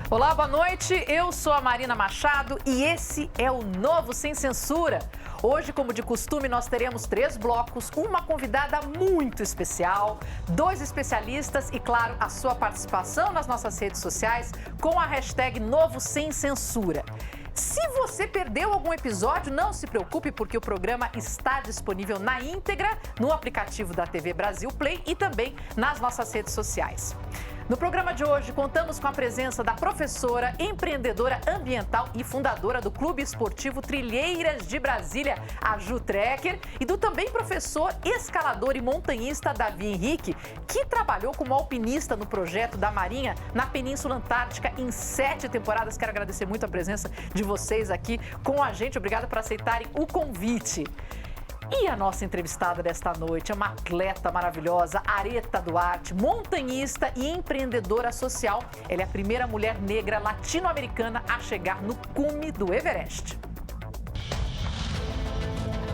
Olá, boa noite. Eu sou a Marina Machado e esse é o Novo Sem Censura. Hoje, como de costume, nós teremos 3 blocos, uma convidada muito especial, 2 especialistas e, claro, a sua participação nas nossas redes sociais com a hashtag Novo Sem Censura. Se você perdeu algum episódio, não se preocupe, porque o programa está disponível na íntegra no aplicativo da TV Brasil Play e também nas nossas redes sociais. No programa de hoje, contamos com a presença da professora, empreendedora ambiental e fundadora do Clube Esportivo Trilheiras de Brasília, a Ju Trecker, e do também professor, escalador e montanhista Davi Henrique, que trabalhou como alpinista no projeto da Marinha na Península Antártica em 7 temporadas. Quero agradecer muito a presença de vocês aqui com a gente. Obrigada por aceitarem o convite. E a nossa entrevistada desta noite é uma atleta maravilhosa, Areta Duarte, montanhista e empreendedora social. Ela é a primeira mulher negra latino-americana a chegar no cume do Everest.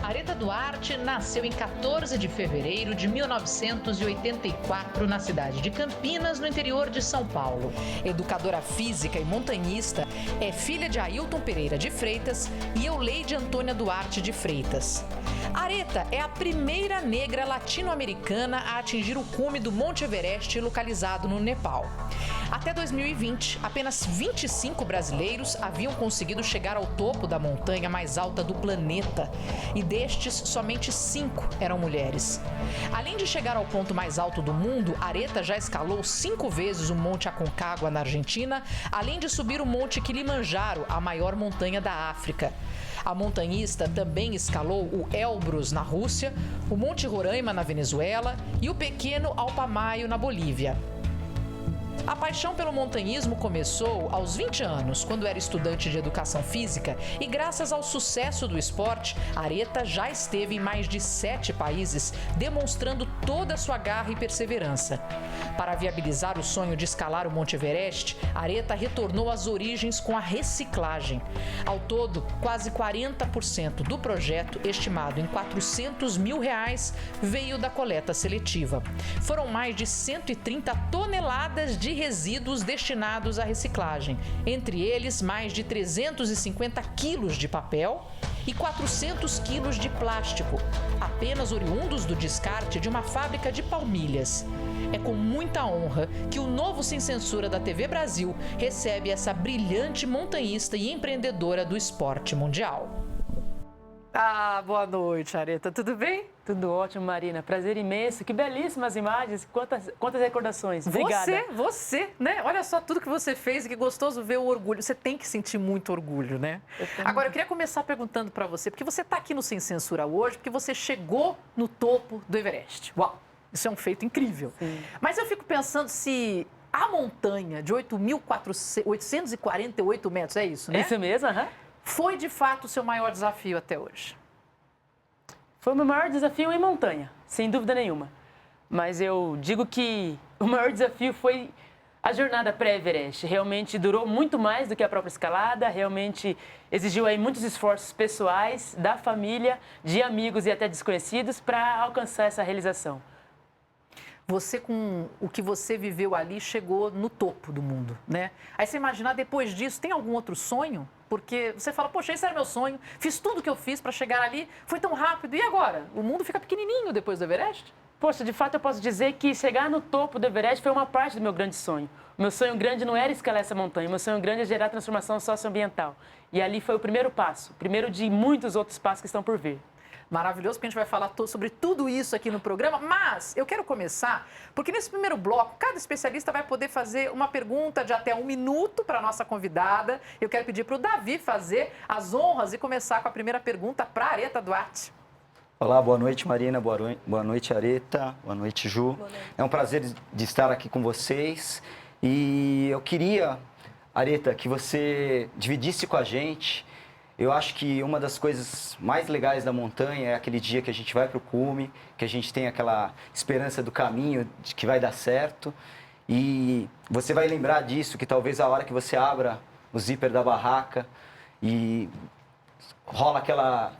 Areta Duarte nasceu em 14 de fevereiro de 1984 na cidade de Campinas, no interior de São Paulo. Educadora física e montanhista, é filha de Ailton Pereira de Freitas e Euleide Antônia Duarte de Freitas. Areta é a primeira negra latino-americana a atingir o cume do Monte Everest, localizado no Nepal. Até 2020, apenas 25 brasileiros haviam conseguido chegar ao topo da montanha mais alta do planeta. E destes, somente 5 eram mulheres. Além de chegar ao ponto mais alto do mundo, Areta já escalou 5 vezes o Monte Aconcagua, na Argentina, além de subir o Monte Kilimanjaro, a maior montanha da África. A montanhista também escalou o Elbrus, na Rússia, o Monte Roraima, na Venezuela, e o pequeno Alpamayo, na Bolívia. A paixão pelo montanhismo começou aos 20 anos, quando era estudante de educação física, e graças ao sucesso do esporte, Areta já esteve em mais de 7 países, demonstrando toda a sua garra e perseverança. Para viabilizar o sonho de escalar o Monte Everest, Areta retornou às origens com a reciclagem. Ao todo, quase 40% do projeto, estimado em R$400 mil, veio da coleta seletiva. Foram mais de 130 toneladas de resíduos destinados à reciclagem, entre eles mais de 350 quilos de papel e 400 quilos de plástico, apenas oriundos do descarte de uma fábrica de palmilhas. É com muita honra que o Novo Sem Censura da TV Brasil recebe essa brilhante montanhista e empreendedora do esporte mundial. Ah, boa noite, Areta. Tudo bem? Tudo ótimo, Marina. Prazer imenso. Que belíssimas imagens. Quantas recordações. Obrigada. Você, né? Olha só tudo que você fez e que gostoso ver o orgulho. Você tem que sentir muito orgulho, né? Agora, eu queria começar perguntando para você, porque você está aqui no Sem Censura hoje, porque você chegou no topo do Everest. Uau! Isso é um feito incrível. Sim. Mas eu fico pensando se a montanha de 8.848 metros, é isso, né? Isso mesmo, aham. Foi, de fato, o seu maior desafio até hoje? Foi o meu maior desafio em montanha, sem dúvida nenhuma. Mas eu digo que o maior desafio foi a jornada pré-Everest. Realmente durou muito mais do que a própria escalada, realmente exigiu aí muitos esforços pessoais, da família, de amigos e até desconhecidos para alcançar essa realização. Você, com o que você viveu ali, chegou no topo do mundo, né? Aí você imaginar, depois disso, tem algum outro sonho? Porque você fala, poxa, esse era meu sonho, fiz tudo o que eu fiz para chegar ali, foi tão rápido, e agora? O mundo fica pequenininho depois do Everest? Poxa, de fato eu posso dizer que chegar no topo do Everest foi uma parte do meu grande sonho. O meu sonho grande não era escalar essa montanha, o meu sonho grande é gerar transformação socioambiental. E ali foi o primeiro passo, o primeiro de muitos outros passos que estão por vir. Maravilhoso, porque a gente vai falar sobre tudo isso aqui no programa, mas eu quero começar, porque nesse primeiro bloco, cada especialista vai poder fazer uma pergunta de até 1 minuto para a nossa convidada. Eu quero pedir para o Davi fazer as honras e começar com a primeira pergunta para a Areta Duarte. Olá, boa noite, Marina, boa noite, Areta, boa noite, Ju. Boa noite. É um prazer de estar aqui com vocês e eu queria, Areta, que você dividisse com a gente Eu acho que uma das coisas mais legais da montanha é aquele dia que a gente vai para o cume, que a gente tem aquela esperança do caminho, de que vai dar certo. E você vai lembrar disso, que talvez a hora que você abra o zíper da barraca e rola aquela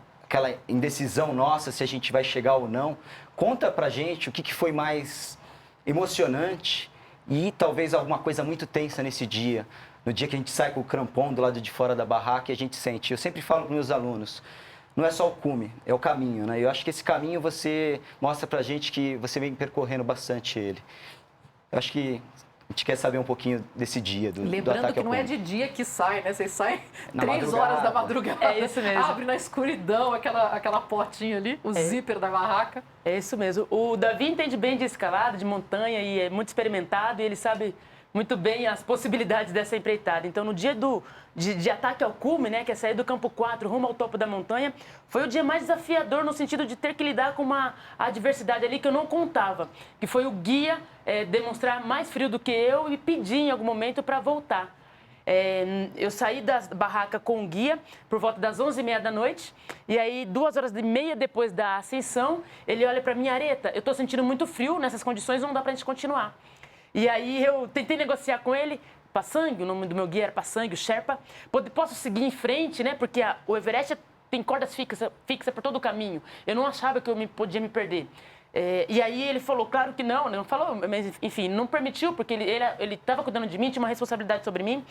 indecisão nossa se a gente vai chegar ou não. Conta pra gente o que foi mais emocionante e talvez alguma coisa muito tensa nesse dia. No dia que a gente sai com o crampon do lado de fora da barraca e a gente sente. Eu sempre falo para meus alunos, não é só o cume, é o caminho, né? Eu acho que esse caminho você mostra pra gente que você vem percorrendo bastante ele. Eu acho que a gente quer saber um pouquinho desse dia, do Lembrando ataque que ao não é cume. de dia que sai, né? Vocês saem Na 3 madrugada. horas da madrugada. É isso mesmo. Abre na escuridão aquela portinha ali, o zíper da barraca. É isso mesmo. O Davi entende bem de escalada, de montanha e é muito experimentado e ele sabe muito bem as possibilidades dessa empreitada. Então, no dia de ataque ao cume, né, que é sair do campo 4 rumo ao topo da montanha, foi o dia mais desafiador no sentido de ter que lidar com uma adversidade ali que eu não contava, que foi o guia demonstrar mais frio do que eu e pedir em algum momento para voltar. Eu saí da barraca com o guia por volta das 11h30 da noite e aí 2h30 depois da ascensão, ele olha para mim, Areta, eu estou sentindo muito frio, nessas condições não dá para a gente continuar. E aí eu tentei negociar com ele, Passang, o nome do meu guia era Passang, o Sherpa, posso seguir em frente, né, porque o Everest tem cordas fixas por todo o caminho, eu não achava que eu podia me perder. E aí ele falou, claro que não falou, mas enfim, não permitiu, porque ele estava cuidando de mim, tinha uma responsabilidade sobre mim.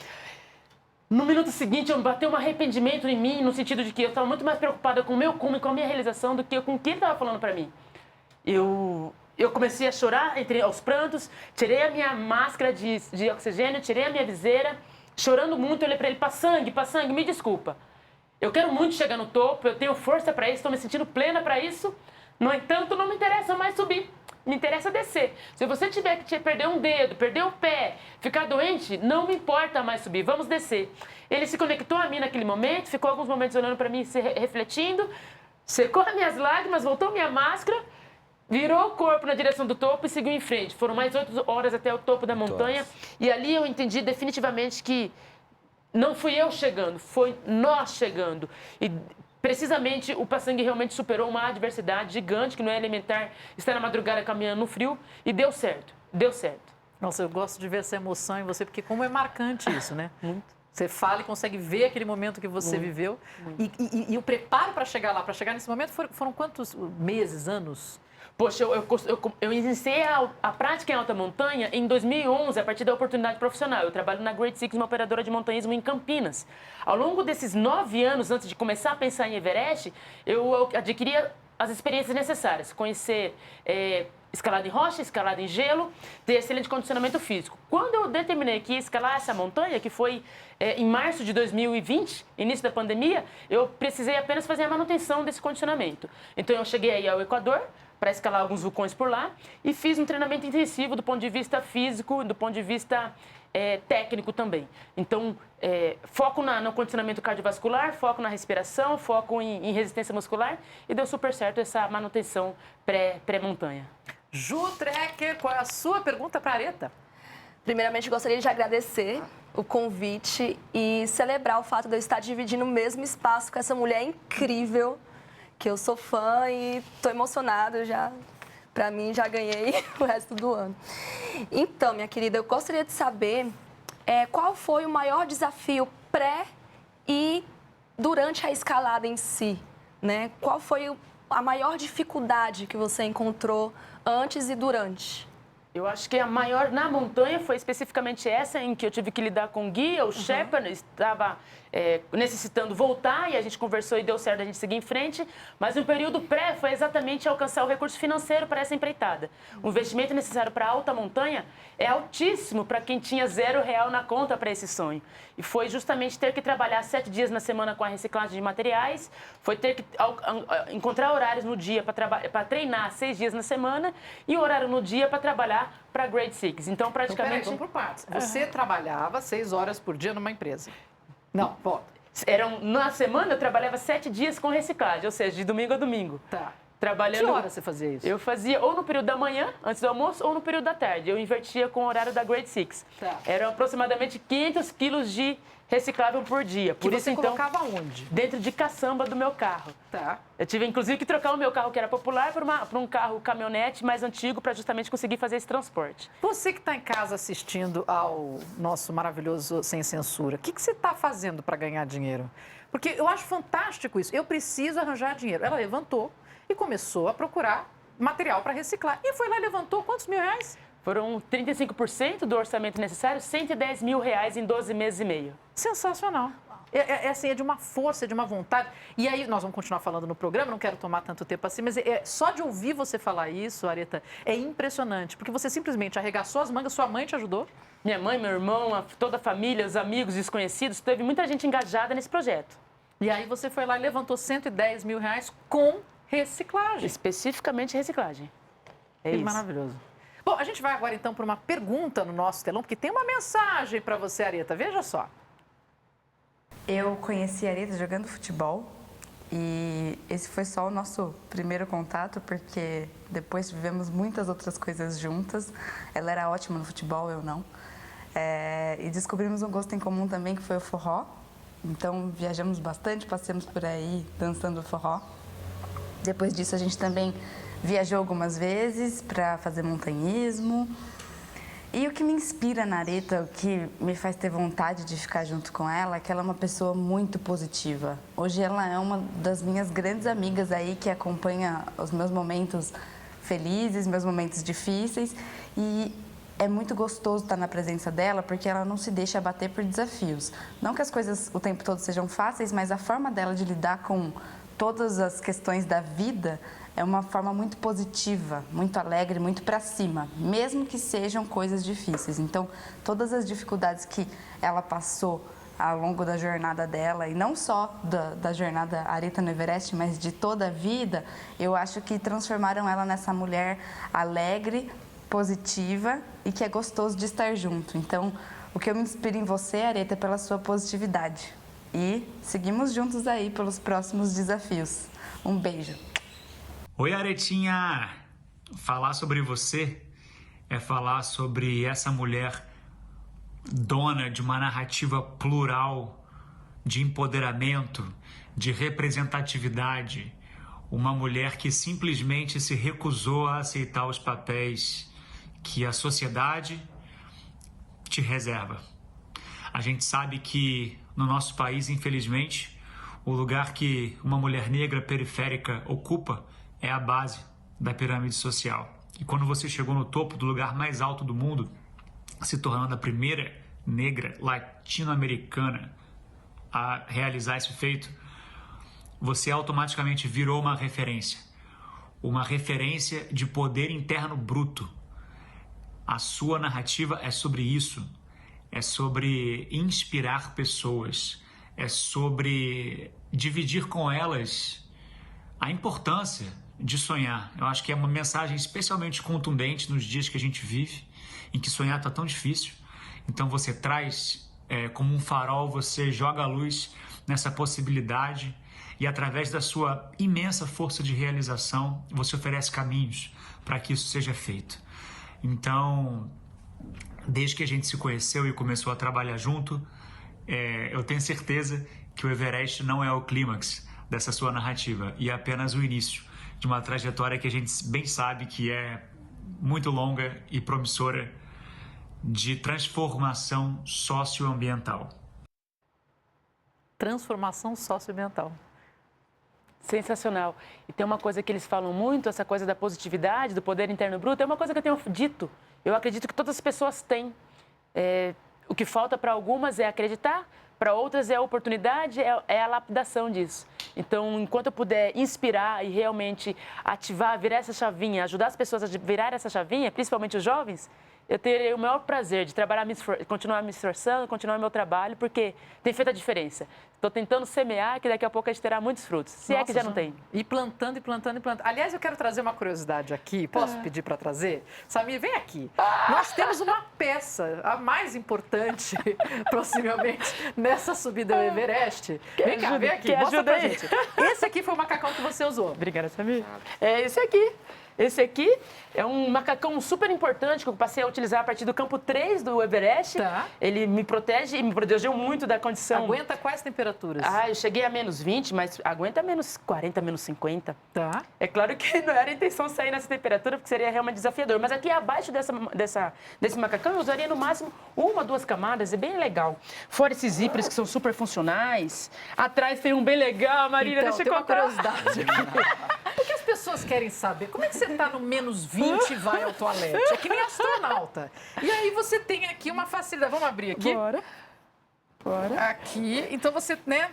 No minuto seguinte, eu bateu um arrependimento em mim, no sentido de que eu estava muito mais preocupada com o meu cume, com a minha realização, do que com o que ele estava falando para mim. Eu comecei a chorar, entrei aos prantos, tirei a minha máscara de oxigênio, tirei a minha viseira, chorando muito, eu olhei para ele, Passang, me desculpa. Eu quero muito chegar no topo, eu tenho força para isso, estou me sentindo plena para isso. No entanto, não me interessa mais subir, me interessa descer. Se você tiver que perder um dedo, perder o pé, ficar doente, não me importa mais subir, vamos descer. Ele se conectou a mim naquele momento, ficou alguns momentos olhando para mim, refletindo, secou as minhas lágrimas, voltou minha máscara, virou o corpo na direção do topo e seguiu em frente. Foram mais 8 horas até o topo da montanha e ali eu entendi definitivamente que não fui eu chegando, foi nós chegando. E precisamente o Passang realmente superou uma adversidade gigante, que não é elementar estar na madrugada caminhando no frio, e deu certo, deu certo. Nossa, eu gosto de ver essa emoção em você, porque como é marcante isso, né? Muito. Você fala e consegue ver aquele momento que você viveu. E o preparo para chegar lá, para chegar nesse momento, foram quantos meses, anos? Poxa, eu iniciei a prática em alta montanha em 2011, a partir da oportunidade profissional. Eu trabalho na Great Six, uma operadora de montanhismo em Campinas. Ao longo desses 9 anos, antes de começar a pensar em Everest, eu adquiria as experiências necessárias. Conhecer escalada em rocha, escalada em gelo, ter excelente condicionamento físico. Quando eu determinei que ia escalar essa montanha, que foi em março de 2020, início da pandemia, eu precisei apenas fazer a manutenção desse condicionamento. Então, eu cheguei aí ao Equador, para escalar alguns vulcões por lá e fiz um treinamento intensivo do ponto de vista físico, do ponto de vista técnico também. Então, foco no condicionamento cardiovascular, foco na respiração, foco em resistência muscular e deu super certo essa manutenção pré-montanha. Ju Trecker, qual é a sua pergunta para a Areta? Primeiramente, gostaria de agradecer o convite e celebrar o fato de eu estar dividindo o mesmo espaço com essa mulher incrível, que eu sou fã e estou emocionada já. Para mim, já ganhei o resto do ano. Então, minha querida, eu gostaria de saber qual foi o maior desafio pré e durante a escalada em si, né? Qual foi a maior dificuldade que você encontrou antes e durante? Eu acho que a maior na montanha foi especificamente essa, em que eu tive que lidar com o guia, o Sherpa estava necessitando voltar e a gente conversou e deu certo a gente seguir em frente, mas o período pré foi exatamente alcançar o recurso financeiro para essa empreitada. O investimento necessário para a alta montanha é altíssimo para quem tinha R$0 na conta para esse sonho. E foi justamente ter que trabalhar 7 dias na semana com a reciclagem de materiais, foi ter que encontrar horários no dia para treinar 6 dias na semana e horário no dia para trabalhar para a Great Six. Então, praticamente... Então, vamos por partes. Você trabalhava 6 horas por dia numa empresa? Não, volta. Na semana eu trabalhava 7 dias com reciclagem, ou seja, de domingo a domingo. Tá. trabalhando... Que hora você fazia isso? Eu fazia ou no período da manhã, antes do almoço, ou no período da tarde. Eu invertia com o horário da Grade 6. Tá. Eram aproximadamente 500 quilos de reciclável por dia. Que Por isso, você então, colocava onde? dentro de caçamba do meu carro. Tá. Eu tive, inclusive, que trocar o meu carro, que era popular, por um carro caminhonete mais antigo, para justamente conseguir fazer esse transporte. Você que está em casa assistindo ao nosso maravilhoso Sem Censura, o que você está fazendo para ganhar dinheiro? Porque eu acho fantástico isso. Eu preciso arranjar dinheiro. Ela levantou e começou a procurar material para reciclar. E foi lá e levantou quantos mil reais? Foram 35% do orçamento necessário, R$110 mil em 12 meses e meio. Sensacional. Assim, é de uma força, é de uma vontade. E aí, nós vamos continuar falando no programa, não quero tomar tanto tempo assim, mas só de ouvir você falar isso, Areta, é impressionante. Porque você simplesmente arregaçou as mangas, sua mãe te ajudou? Minha mãe, meu irmão, toda a família, os amigos, desconhecidos, teve muita gente engajada nesse projeto. E aí você foi lá e levantou R$110 mil com reciclagem. Especificamente reciclagem. É Que isso. maravilhoso. Bom, a gente vai agora então para uma pergunta no nosso telão, porque tem uma mensagem para você, Areta. Veja só. Eu conheci a Areta jogando futebol e esse foi só o nosso primeiro contato, porque depois vivemos muitas outras coisas juntas. Ela era ótima no futebol, eu não. E descobrimos um gosto em comum também, que foi o forró. Então viajamos bastante, passamos por aí dançando forró. Depois disso a gente também viajou algumas vezes para fazer montanhismo. E o que me inspira na Areta, o que me faz ter vontade de ficar junto com ela, é que ela é uma pessoa muito positiva. Hoje ela é uma das minhas grandes amigas aí, que acompanha os meus momentos felizes, meus momentos difíceis. E é muito gostoso estar na presença dela, porque ela não se deixa abater por desafios. Não que as coisas o tempo todo sejam fáceis, mas a forma dela de lidar com todas as questões da vida é uma forma muito positiva, muito alegre, muito para cima, mesmo que sejam coisas difíceis. Então, todas as dificuldades que ela passou ao longo da jornada dela, e não só da jornada Areta no Everest, mas de toda a vida, eu acho que transformaram ela nessa mulher alegre, positiva e que é gostoso de estar junto. Então, o que eu me inspiro em você, Areta, é pela sua positividade. E seguimos juntos aí pelos próximos desafios. Um beijo. Oi, Aretinha! Falar sobre você é falar sobre essa mulher dona de uma narrativa plural, de empoderamento, de representatividade. Uma mulher que simplesmente se recusou a aceitar os papéis que a sociedade te reserva. A gente sabe que no nosso país, infelizmente, o lugar que uma mulher negra periférica ocupa é a base da pirâmide social. E quando você chegou no topo do lugar mais alto do mundo, se tornando a primeira negra latino-americana a realizar esse feito, você automaticamente virou uma referência de poder interno bruto. A sua narrativa é sobre isso, é sobre inspirar pessoas, é sobre dividir com elas a importância de sonhar. Eu acho que é uma mensagem especialmente contundente nos dias que a gente vive, em que sonhar está tão difícil. Então você traz como um farol, você joga a luz nessa possibilidade e através da sua imensa força de realização, você oferece caminhos para que isso seja feito. Então, desde que a gente se conheceu e começou a trabalhar junto, eu tenho certeza que o Everest não é o clímax dessa sua narrativa e é apenas o início de uma trajetória que a gente bem sabe que é muito longa e promissora de transformação socioambiental. Transformação socioambiental. Sensacional. E tem uma coisa que eles falam muito, essa coisa da positividade, do poder interno bruto, é uma coisa que eu tenho dito. Eu acredito que todas as pessoas têm. O que falta para algumas é acreditar, para outras é a oportunidade, é a lapidação disso. Então, enquanto eu puder inspirar e realmente ativar, virar essa chavinha, ajudar as pessoas a virar essa chavinha, principalmente os jovens, eu terei o maior prazer de trabalhar, continuar me esforçando, continuar meu trabalho, porque tem feito a diferença. Estou tentando semear, que daqui a pouco a gente terá muitos frutos. Se é que já não tem. E plantando, e plantando, e plantando. Aliás, eu quero trazer uma curiosidade aqui. Posso pedir para trazer? Samir, vem aqui. Nós temos uma peça, a mais importante, possivelmente, nessa subida ao Everest. Vem cá, vem aqui, mostra pra gente. Esse aqui foi o macacão que você usou. Obrigada, Samir. É esse aqui. Esse aqui é um macacão super importante que eu passei a utilizar a partir do campo 3 do Everest. Tá. Ele me protege e me protegeu muito da condição. Aguenta quais temperaturas? Eu cheguei a menos 20, mas aguenta menos 40, menos 50. Tá. É claro que não era a intenção sair nessa temperatura, porque seria realmente desafiador. Mas aqui abaixo desse macacão eu usaria no máximo 1 ou 2 camadas, é bem legal. Fora esses zíperes que são super funcionais. Atrás tem um bem legal, Marília, Então, deixa eu tem uma contar. curiosidade aqui. O que as pessoas querem saber? Como é que você está no menos 20 e vai ao toalete? É que nem astronauta. E aí você tem aqui uma facilidade. Vamos abrir aqui? Bora. Aqui. Então você, né,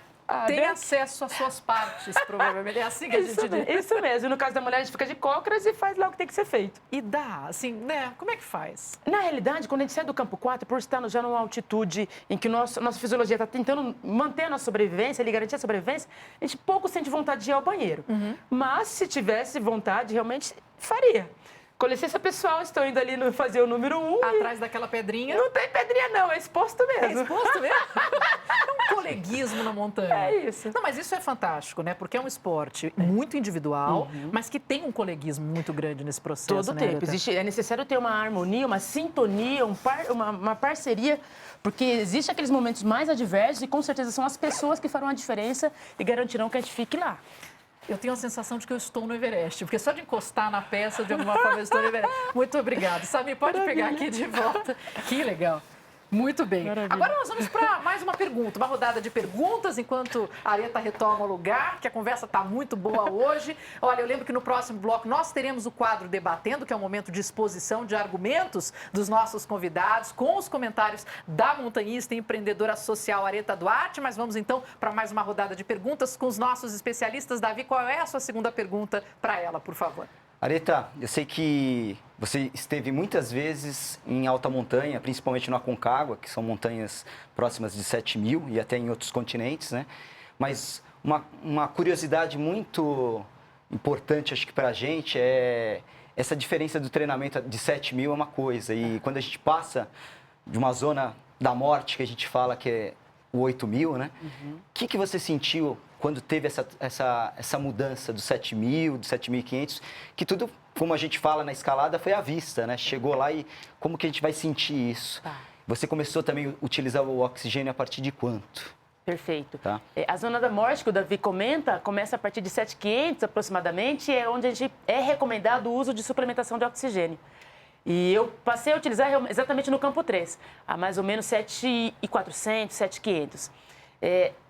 tem acesso às suas partes, provavelmente. É assim que a gente diz. Isso mesmo. No caso da mulher, a gente fica de cócoras e faz lá o que tem que ser feito. E dá, assim, né? Como é que faz? Na realidade, quando a gente sai do campo 4, por estar já numa altitude em que nossa fisiologia está tentando manter a nossa sobrevivência, ele garantir a sobrevivência, a gente pouco sente vontade de ir ao banheiro. Mas, se tivesse vontade, realmente faria. Com licença, pessoal, estou indo ali fazer o número 1. Atrás daquela pedrinha. Não tem pedrinha, não. É exposto mesmo. É exposto mesmo? É um coleguismo na montanha. É isso. Não, mas isso é fantástico, né? Porque é um esporte muito individual, mas que tem um coleguismo muito grande nesse processo, Todo né, tempo. Areta? É necessário ter uma harmonia, uma sintonia, uma parceria, porque existem aqueles momentos mais adversos e com certeza são as pessoas que farão a diferença e garantirão que a gente fique lá. Eu tenho a sensação de que eu estou no Everest, porque só de encostar na peça, de alguma forma, eu estou no Everest. Muito obrigada. Samir, pode pegar aqui de volta. Que legal. Muito bem. Maravilha. Agora nós vamos para mais uma pergunta, uma rodada de perguntas, enquanto a Areta retoma o lugar, que a conversa está muito boa hoje. Olha, eu lembro que no próximo bloco nós teremos o quadro Debatendo, que é um momento de exposição de argumentos dos nossos convidados, com os comentários da montanhista e empreendedora social Areta Duarte. Mas vamos então para mais uma rodada de perguntas com os nossos especialistas. Davi, qual é a sua segunda pergunta para ela, por favor? Areta, eu sei que você esteve muitas vezes em alta montanha, principalmente no Aconcagua, que são montanhas próximas de 7.000 e até em outros continentes, né? Mas uma curiosidade muito importante, acho que para a gente, é essa diferença do treinamento de 7.000 é uma coisa. E quando a gente passa de uma zona da morte, que a gente fala que é o 8.000, né? O que você sentiu quando teve essa mudança do 7.000, do 7.500, que tudo, como a gente fala na escalada, foi à vista, né? Chegou lá e como que a gente vai sentir isso? Tá. Você começou também a utilizar o oxigênio a partir de quanto? Perfeito. Tá. A zona da morte que o Davi comenta começa a partir de 7.500 aproximadamente, é onde é recomendado o uso de suplementação de oxigênio. E eu passei a utilizar exatamente no campo 3, a mais ou menos 7.400, 7.500.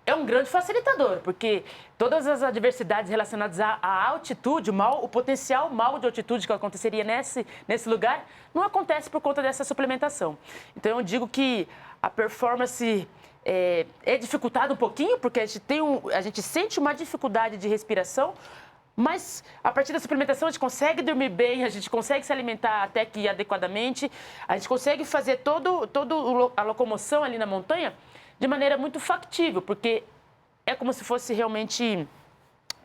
É um grande facilitador, porque todas as adversidades relacionadas à altitude, o potencial mal de altitude que aconteceria nesse lugar, não acontece por conta dessa suplementação. Então, eu digo que a performance é dificultada um pouquinho, porque a gente sente uma dificuldade de respiração, mas a partir da suplementação a gente consegue dormir bem, a gente consegue se alimentar até que adequadamente, a gente consegue fazer toda a locomoção ali na montanha de maneira muito factível, porque é como se fosse realmente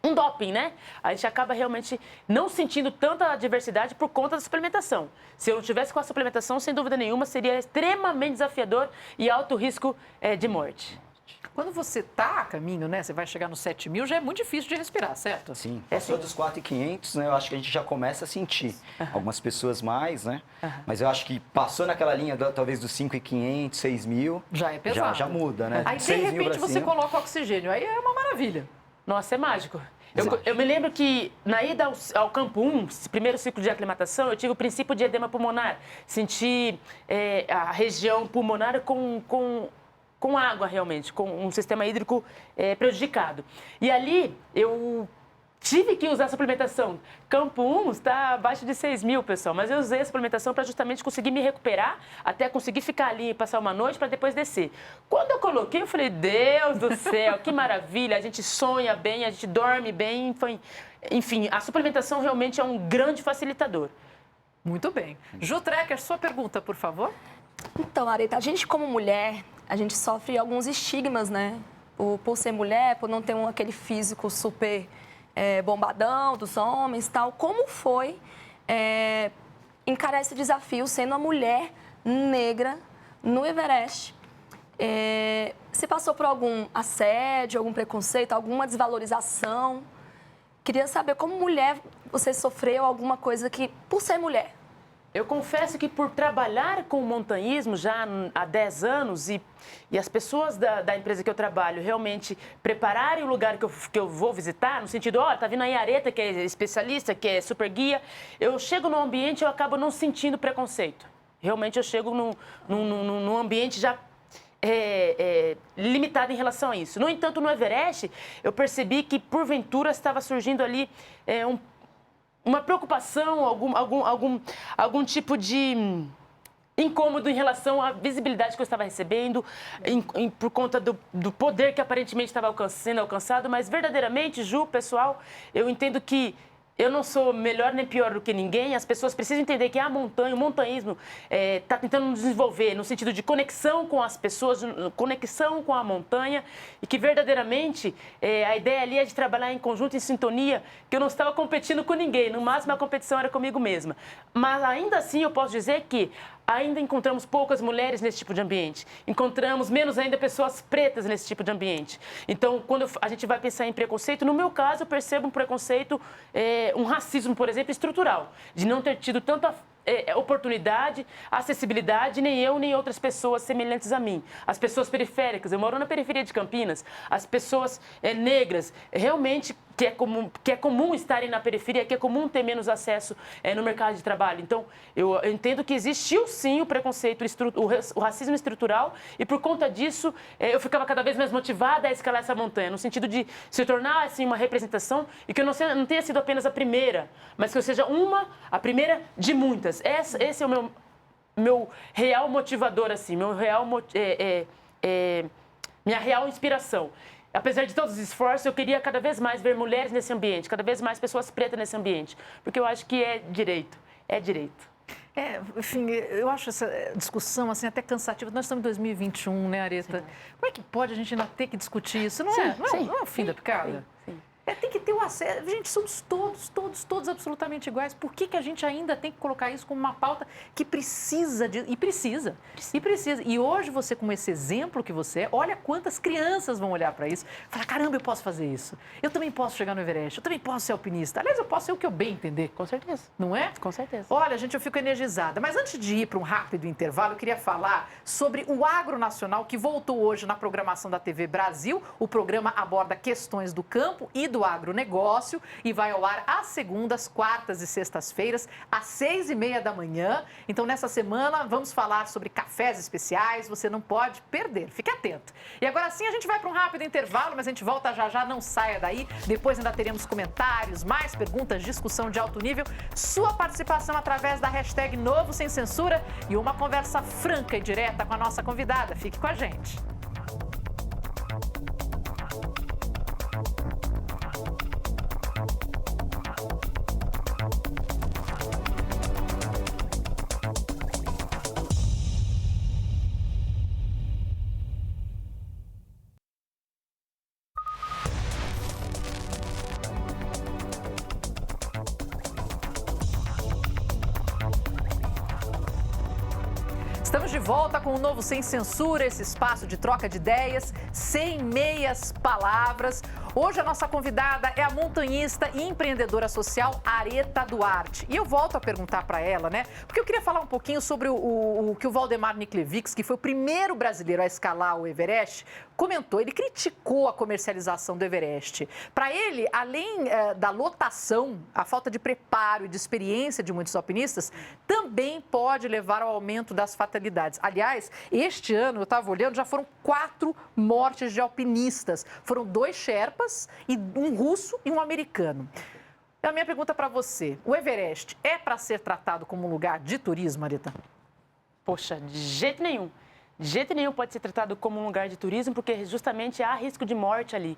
um doping, né? A gente acaba realmente não sentindo tanta adversidade por conta da suplementação. Se eu não tivesse com a suplementação, sem dúvida nenhuma, seria extremamente desafiador e alto risco de morte. Quando você está a caminho, né? Você vai chegar no 7.000, já é muito difícil de respirar, certo? Sim, passou dos 4.500, né? Eu acho que a gente já começa a sentir. Algumas pessoas mais, né? Mas eu acho que passou naquela linha, talvez dos 5.500, 6.000. Já é pesado. Já muda, né? Aí, de 6.000 repente, pra você cima. coloca oxigênio. Aí é uma maravilha. Nossa, é mágico. Eu me lembro que na ida ao campo 1, primeiro ciclo de aclimatação, eu tive o princípio de edema pulmonar. Senti a região pulmonar com água, realmente, com um sistema hídrico prejudicado. E ali eu tive que usar a suplementação. Campo 1 está abaixo de 6.000, pessoal, mas eu usei a suplementação para justamente conseguir me recuperar, até conseguir ficar ali e passar uma noite para depois descer. Quando eu coloquei, eu falei, Deus do céu, que maravilha, a gente sonha bem, a gente dorme bem, enfim, a suplementação realmente é um grande facilitador. Muito bem. Ju Trecker, sua pergunta, por favor. Então, Areta, a gente como mulher, a gente sofre alguns estigmas, né? Por ser mulher, por não ter aquele físico super bombadão dos homens e tal. Como foi encarar esse desafio sendo uma mulher negra no Everest? Você passou por algum assédio, algum preconceito, alguma desvalorização? Queria saber, como mulher, você sofreu alguma coisa que, por ser mulher? Eu confesso que por trabalhar com o montanhismo já há 10 anos e as pessoas da empresa que eu trabalho realmente prepararem o lugar que eu vou visitar, no sentido, tá vindo aí a Areta, que é especialista, que é super guia, eu chego no ambiente e eu acabo não sentindo preconceito. Realmente eu chego num ambiente já limitado em relação a isso. No entanto, no Everest, eu percebi que porventura estava surgindo ali uma preocupação, algum tipo de incômodo em relação à visibilidade que eu estava recebendo, por conta do poder que aparentemente estava sendo alcançado, mas verdadeiramente, Ju, pessoal, eu entendo que eu não sou melhor nem pior do que ninguém. As pessoas precisam entender que a montanha, o montanhismo está tentando nos desenvolver no sentido de conexão com as pessoas, conexão com a montanha, e que verdadeiramente a ideia ali é de trabalhar em conjunto, em sintonia, que eu não estava competindo com ninguém, no máximo a competição era comigo mesma. Mas ainda assim eu posso dizer que ainda encontramos poucas mulheres nesse tipo de ambiente. Encontramos menos ainda pessoas pretas nesse tipo de ambiente. Então, quando a gente vai pensar em preconceito, no meu caso, eu percebo um preconceito, um racismo, por exemplo, estrutural, de não ter tido tanta oportunidade, acessibilidade, nem eu, nem outras pessoas semelhantes a mim. As pessoas periféricas, eu moro na periferia de Campinas, as pessoas negras, realmente, que é comum estarem na periferia, que é comum ter menos acesso no mercado de trabalho. Então, eu entendo que existiu sim o preconceito, o racismo estrutural, e por conta disso, eu ficava cada vez mais motivada a escalar essa montanha, no sentido de se tornar assim, uma representação, e que eu não tenha sido apenas a primeira, mas que eu seja a primeira de muitas. Esse é o meu real motivador, assim, minha real inspiração. Apesar de todos os esforços, eu queria cada vez mais ver mulheres nesse ambiente, cada vez mais pessoas pretas nesse ambiente, porque eu acho que é direito. Enfim, eu acho essa discussão assim, até cansativa. Nós estamos em 2021, né, Areta? Sim. Como é que pode a gente ainda ter que discutir isso? Não é o fim da picada? Sim. Tem que ter o acesso. Gente, somos todos absolutamente iguais. Por que a gente ainda tem que colocar isso como uma pauta que precisa de... E precisa. E hoje você, com esse exemplo que você é, olha quantas crianças vão olhar para isso e falar, caramba, eu posso fazer isso. Eu também posso chegar no Everest. Eu também posso ser alpinista. Aliás, eu posso ser o que eu bem entender. Com certeza. Não é? Com certeza. Olha, gente, eu fico energizada. Mas antes de ir para um rápido intervalo, eu queria falar sobre o Agro Nacional, que voltou hoje na programação da TV Brasil. O programa aborda questões do campo e do agronegócio e vai ao ar às segundas, quartas e sextas-feiras, às 6h30 da manhã. Então, nessa semana, vamos falar sobre cafés especiais. Você não pode perder. Fique atento. E agora sim, a gente vai para um rápido intervalo, mas a gente volta já. Não saia daí. Depois ainda teremos comentários, mais perguntas, discussão de alto nível, sua participação através da hashtag Novo Sem Censura e uma conversa franca e direta com a nossa convidada. Fique com a gente. Estamos de volta com o Novo Sem Censura, esse espaço de troca de ideias, sem meias palavras. Hoje a nossa convidada é a montanhista e empreendedora social Areta Duarte. E eu volto a perguntar para ela, né? Porque eu queria falar um pouquinho sobre o que o Valdemar Niklevics, que foi o primeiro brasileiro a escalar o Everest, comentou. Ele criticou a comercialização do Everest. Para ele, além da lotação, a falta de preparo e de experiência de muitos alpinistas também pode levar ao aumento das fatalidades. Aliás, este ano, eu estava olhando, já foram 4 mortes de alpinistas. Foram 2 sherpas, e um russo e um americano. A minha pergunta para você, o Everest é para ser tratado como um lugar de turismo, Areta? Poxa, de jeito nenhum. De jeito nenhum pode ser tratado como um lugar de turismo, porque justamente há risco de morte ali.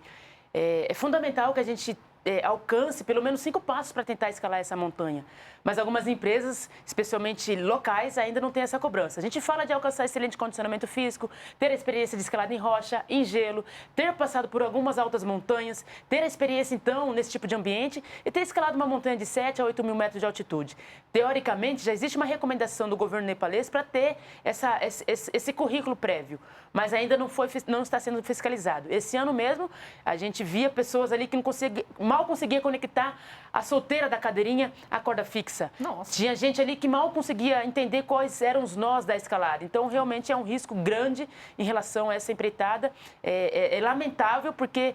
É fundamental que a gente alcance pelo menos 5 passos para tentar escalar essa montanha. Mas algumas empresas, especialmente locais, ainda não têm essa cobrança. A gente fala de alcançar excelente condicionamento físico, ter a experiência de escalada em rocha, em gelo, ter passado por algumas altas montanhas, ter a experiência, então, nesse tipo de ambiente e ter escalado uma montanha de 7 a 8 mil metros de altitude. Teoricamente, já existe uma recomendação do governo nepalês para ter esse currículo prévio, mas ainda não está sendo fiscalizado. Esse ano mesmo, a gente via pessoas ali que mal conseguia conectar a solteira da cadeirinha à corda fixa. Nossa. Tinha gente ali que mal conseguia entender quais eram os nós da escalada. Então, realmente é um risco grande em relação a essa empreitada. É lamentável porque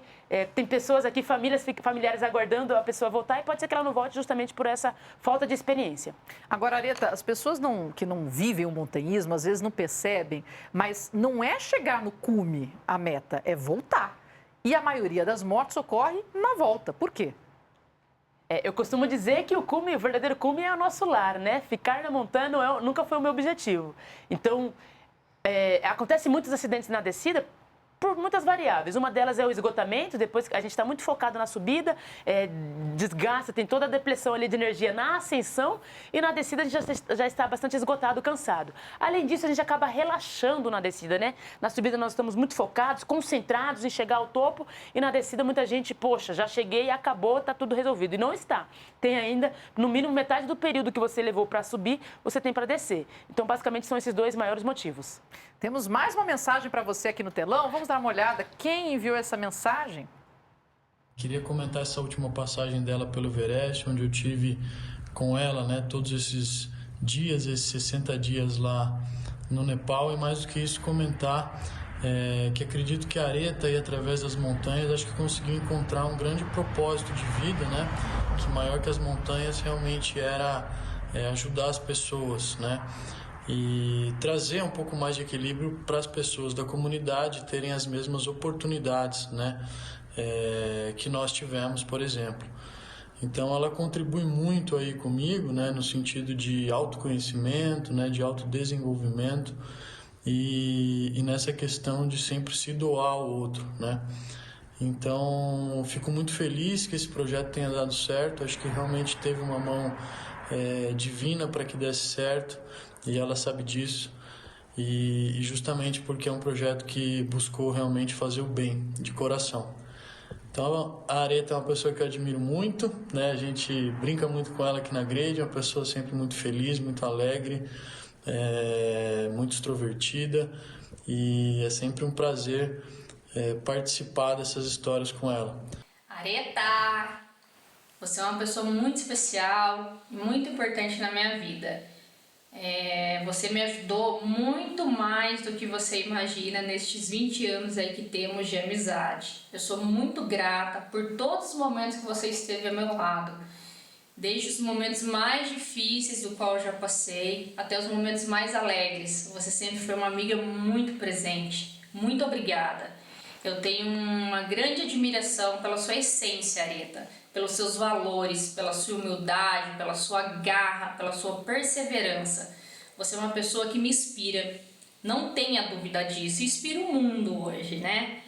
tem pessoas aqui, familiares aguardando a pessoa voltar e pode ser que ela não volte justamente por essa falta de experiência. Agora, Areta, as pessoas que não vivem o montanhismo, às vezes não percebem, mas não é chegar no cume a meta, é voltar. E a maioria das mortes ocorre na volta. Por quê? Eu costumo dizer que o verdadeiro cume é o nosso lar, né? Ficar na montanha nunca foi o meu objetivo. Então, acontece muitos acidentes na descida por muitas variáveis. Uma delas é o esgotamento, depois a gente está muito focado na subida, desgasta, tem toda a depressão ali de energia na ascensão e na descida a gente já está bastante esgotado, cansado. Além disso, a gente acaba relaxando na descida, né? Na subida nós estamos muito focados, concentrados em chegar ao topo e na descida muita gente, poxa, já cheguei, acabou, está tudo resolvido. E não está. Tem ainda, no mínimo, metade do período que você levou para subir, você tem para descer. Então, basicamente, são esses dois maiores motivos. Temos mais uma mensagem para você aqui no telão. Vamos dar uma olhada. Quem enviou essa mensagem? Queria comentar essa última passagem dela pelo Everest, onde eu tive com ela, né, todos esses dias, esses 60 dias lá no Nepal. E mais do que isso, comentar que acredito que a Areta, aí, através das montanhas, acho que conseguiu encontrar um grande propósito de vida, né, que maior que as montanhas realmente era ajudar as pessoas, né, e trazer um pouco mais de equilíbrio para as pessoas da comunidade terem as mesmas oportunidades, né, que nós tivemos, por exemplo. Então ela contribui muito aí comigo, né, no sentido de autoconhecimento, né, de autodesenvolvimento e nessa questão de sempre se doar ao outro, né. Então fico muito feliz que esse projeto tenha dado certo. Acho que realmente teve uma mão divina para que desse certo. E ela sabe disso, e justamente porque é um projeto que buscou realmente fazer o bem, de coração. Então, a Areta é uma pessoa que eu admiro muito, né? A gente brinca muito com ela aqui na grade, é uma pessoa sempre muito feliz, muito alegre, muito extrovertida, e é sempre um prazer participar dessas histórias com ela. Areta, você é uma pessoa muito especial e muito importante na minha vida. Você me ajudou muito mais do que você imagina nestes 20 anos aí que temos de amizade. Eu sou muito grata por todos os momentos que você esteve ao meu lado. Desde os momentos mais difíceis do qual eu já passei, até os momentos mais alegres. Você sempre foi uma amiga muito presente. Muito obrigada. Eu tenho uma grande admiração pela sua essência, Areta, pelos seus valores, pela sua humildade, pela sua garra, pela sua perseverança. Você é uma pessoa que me inspira. Não tenha dúvida disso. Inspira o mundo hoje, né?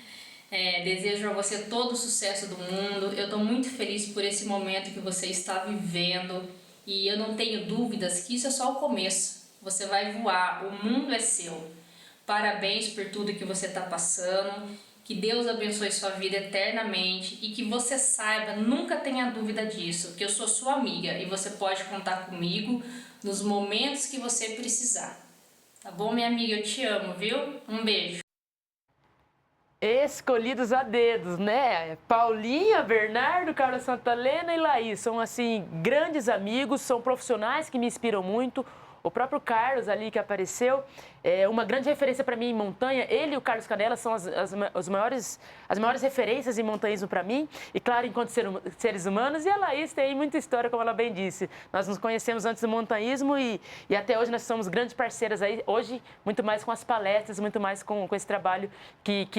Desejo a você todo o sucesso do mundo. Eu estou muito feliz por esse momento que você está vivendo e eu não tenho dúvidas que isso é só o começo. Você vai voar, o mundo é seu. Parabéns por tudo que você está passando. Que Deus abençoe sua vida eternamente e que você saiba, nunca tenha dúvida disso, que eu sou sua amiga e você pode contar comigo nos momentos que você precisar. Tá bom, minha amiga? Eu te amo, viu? Um beijo. Escolhidos a dedos, né? Paulinha, Bernardo, Carlos Santalena e Laís são, assim, grandes amigos, são profissionais que me inspiram muito. O próprio Carlos ali que apareceu é uma grande referência para mim em montanha. Ele e o Carlos Canella são as maiores referências em montanhismo para mim. E claro, enquanto seres humanos. E a Laís tem muita história, como ela bem disse. Nós nos conhecemos antes do montanhismo e até hoje nós somos grandes parceiras aí. Hoje, muito mais com as palestras, muito mais com esse trabalho,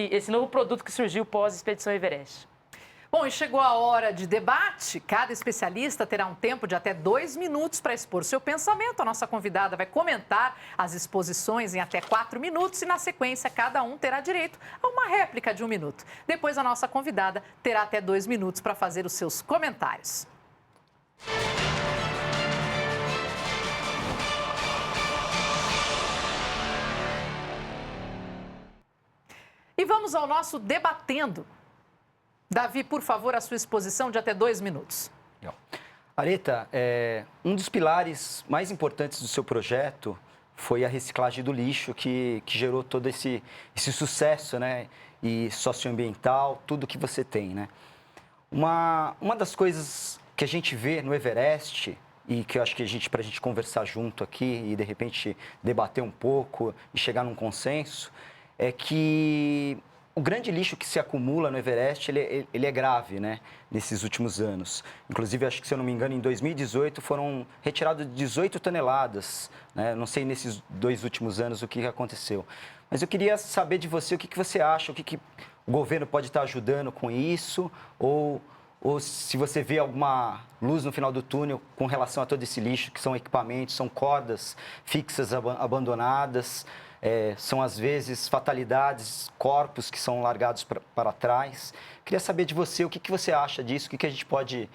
esse novo produto que surgiu pós-Expedição Everest. Bom, e chegou a hora de debate. Cada especialista terá um tempo de até 2 minutos para expor seu pensamento. A nossa convidada vai comentar as exposições em até 4 minutos e, na sequência, cada um terá direito a uma réplica de 1 minuto. Depois, a nossa convidada terá até 2 minutos para fazer os seus comentários. E vamos ao nosso Debatendo. Davi, por favor, a sua exposição de até 2 minutos. Areta, um dos pilares mais importantes do seu projeto foi a reciclagem do lixo, que gerou todo esse sucesso, né? E socioambiental, tudo que você tem, né? Uma das coisas que a gente vê no Everest, e que eu acho que para a gente conversar junto aqui e, de repente, debater um pouco e chegar num consenso, é que o grande lixo que se acumula no Everest, ele é grave, né, nesses últimos anos. Inclusive, acho que, se eu não me engano, em 2018 foram retiradas 18 toneladas. Né? Não sei nesses 2 últimos anos o que aconteceu. Mas eu queria saber de você o que você acha, o que o governo pode estar ajudando com isso, ou se você vê alguma luz no final do túnel com relação a todo esse lixo, que são equipamentos, são cordas fixas abandonadas, são, às vezes, fatalidades, corpos que são largados para trás. Queria saber de você o que você acha disso, o que a gente pode,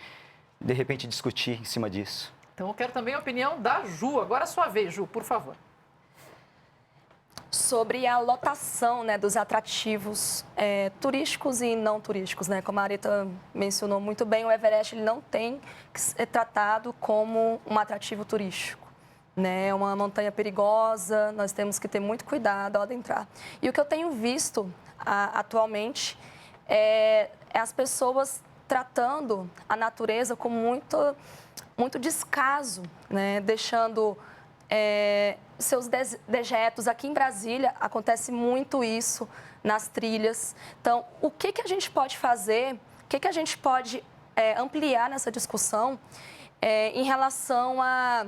de repente, discutir em cima disso. Então, eu quero também a opinião da Ju. Agora é a sua vez, Ju, por favor. Sobre a lotação, né, dos atrativos turísticos e não turísticos, né? Como a Areta mencionou muito bem, o Everest ele não tem que ser tratado como um atrativo turístico. Né? É uma montanha perigosa, nós temos que ter muito cuidado ao adentrar. E o que eu tenho visto atualmente é as pessoas tratando a natureza com muito descaso, né? Deixando seus dejetos. Aqui em Brasília acontece muito isso nas trilhas. Então, o que a gente pode fazer, o que a gente pode ampliar nessa discussão em relação a